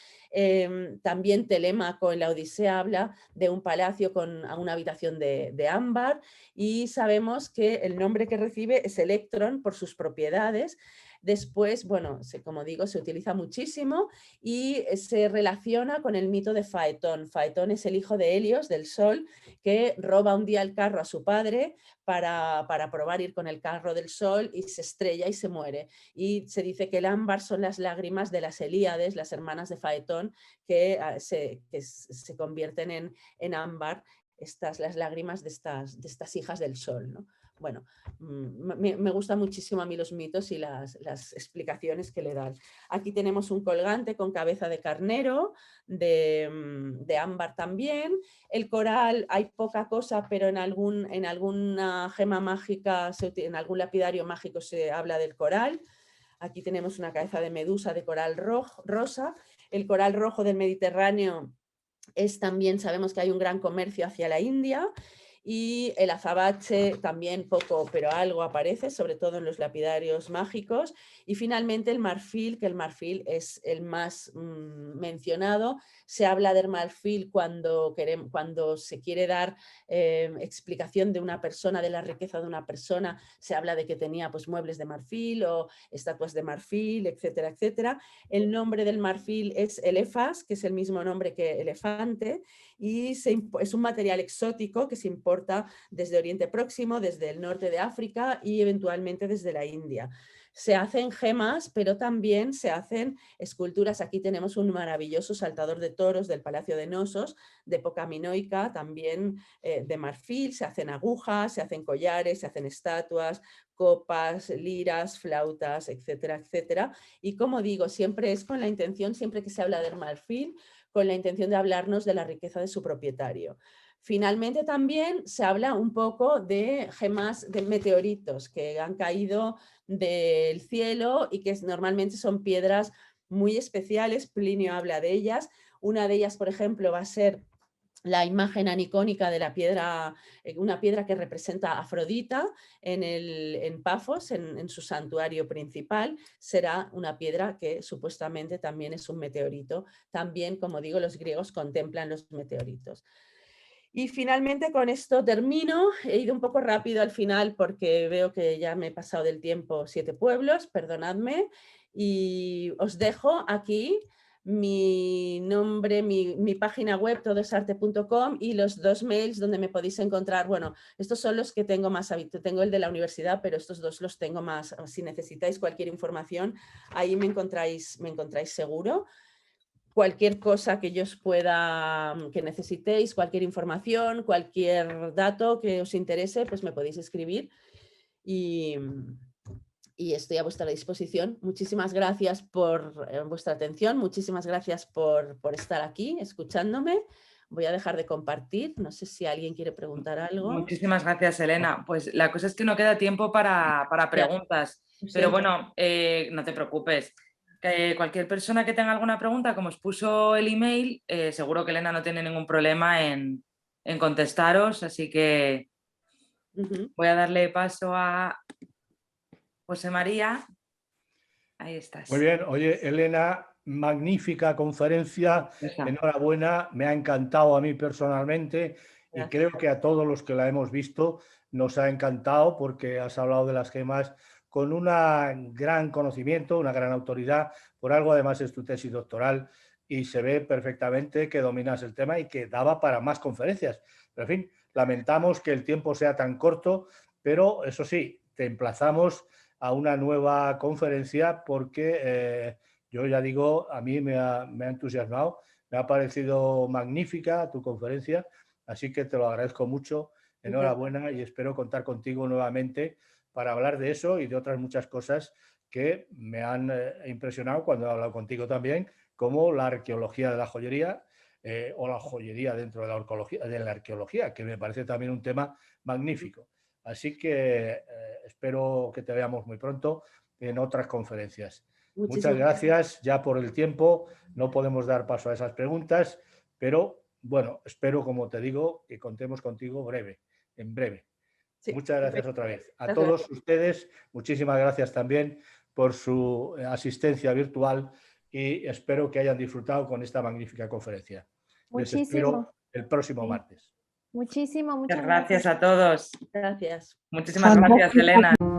También Telémaco en la Odisea habla de un palacio con una habitación de ámbar y sabemos que el nombre que recibe es Electrón por sus propiedades. Después, bueno, como digo, se utiliza muchísimo y se relaciona con el mito de Faetón. Faetón es el hijo de Helios, del Sol, que roba un día el carro a su padre para probar ir con el carro del Sol y se estrella y se muere. Y se dice que el ámbar son las lágrimas de las Helíades, las hermanas de Faetón, que se convierten en ámbar, las lágrimas de estas hijas del Sol, ¿no? Bueno, me gustan muchísimo a mí los mitos y las explicaciones que le dan. Aquí tenemos un colgante con cabeza de carnero, de ámbar también. El coral, hay poca cosa, pero en alguna gema mágica, en algún lapidario mágico se habla del coral. Aquí tenemos una cabeza de medusa de coral rosa. El coral rojo del Mediterráneo es también, sabemos que hay un gran comercio hacia la India, y el azabache también poco, pero algo aparece, sobre todo en los lapidarios mágicos. Y finalmente el marfil, que el marfil es el más mencionado. Se habla del marfil cuando se quiere dar explicación de una persona, de la riqueza de una persona. Se habla de que tenía pues, muebles de marfil o estatuas de marfil, etcétera, etcétera. El nombre del marfil es elefas, que es el mismo nombre que elefante, y es un material exótico que se importa desde Oriente Próximo, desde el norte de África y eventualmente desde la India. Se hacen gemas, pero también se hacen esculturas. Aquí tenemos un maravilloso saltador de toros del Palacio de Nosos, de época minoica, también de marfil. Se hacen agujas, se hacen collares, se hacen estatuas, copas, liras, flautas, etcétera, etcétera. Y como digo, siempre es con la intención, siempre que se habla del marfil, con la intención de hablarnos de la riqueza de su propietario. Finalmente también se habla un poco de gemas de meteoritos que han caído del cielo y que normalmente son piedras muy especiales. Plinio habla de ellas. Una de ellas, por ejemplo, va a ser la imagen anicónica de la piedra, una piedra que representa a Afrodita en Pafos, en su santuario principal. Será una piedra que supuestamente también es un meteorito. También, como digo, los griegos contemplan los meteoritos. Y finalmente con esto termino. He ido un poco rápido al final porque veo que ya me he pasado del tiempo 7 pueblos, perdonadme. Y os dejo aquí mi nombre, mi página web, todosarte.com, y los 2 mails donde me podéis encontrar. Bueno, estos son los que tengo más habitual. Tengo el de la universidad, pero estos 2 los tengo más. Si necesitáis cualquier información, ahí me encontráis seguro. Cualquier cosa que yo os pueda, que necesitéis, cualquier información, cualquier dato que os interese, pues me podéis escribir y estoy a vuestra disposición. Muchísimas gracias por vuestra atención, muchísimas gracias por estar aquí escuchándome. Voy a dejar de compartir, no sé si alguien quiere preguntar algo. Muchísimas gracias, Elena. Pues la cosa es que no queda tiempo para preguntas, pero bueno, no te preocupes. Cualquier persona que tenga alguna pregunta, como os puso el email, seguro que Elena no tiene ningún problema en contestaros, así que voy a darle paso a José María. Ahí estás. Muy bien, oye, Elena, magnífica conferencia, enhorabuena, me ha encantado a mí personalmente y creo que a todos los que la hemos visto nos ha encantado porque has hablado de las gemas con un gran conocimiento, una gran autoridad, por algo además es tu tesis doctoral y se ve perfectamente que dominas el tema y que daba para más conferencias. Pero en fin, lamentamos que el tiempo sea tan corto, pero eso sí, te emplazamos a una nueva conferencia porque yo ya digo, a mí me ha entusiasmado, me ha parecido magnífica tu conferencia, así que te lo agradezco mucho, enhorabuena y espero contar contigo nuevamente para hablar de eso y de otras muchas cosas que me han impresionado cuando he hablado contigo también, como la arqueología de la joyería o la joyería dentro de la arqueología, que me parece también un tema magnífico. Así que espero que te veamos muy pronto en otras conferencias. Muchas gracias ya por el tiempo. No podemos dar paso a esas preguntas, pero bueno, espero, como te digo, que contemos contigo en breve. Sí, muchas gracias otra vez. A todos ustedes, muchísimas gracias también por su asistencia virtual y espero que hayan disfrutado con esta magnífica conferencia. Les espero el próximo martes. Muchísimas gracias a todos. Gracias. Muchísimas gracias, Elena.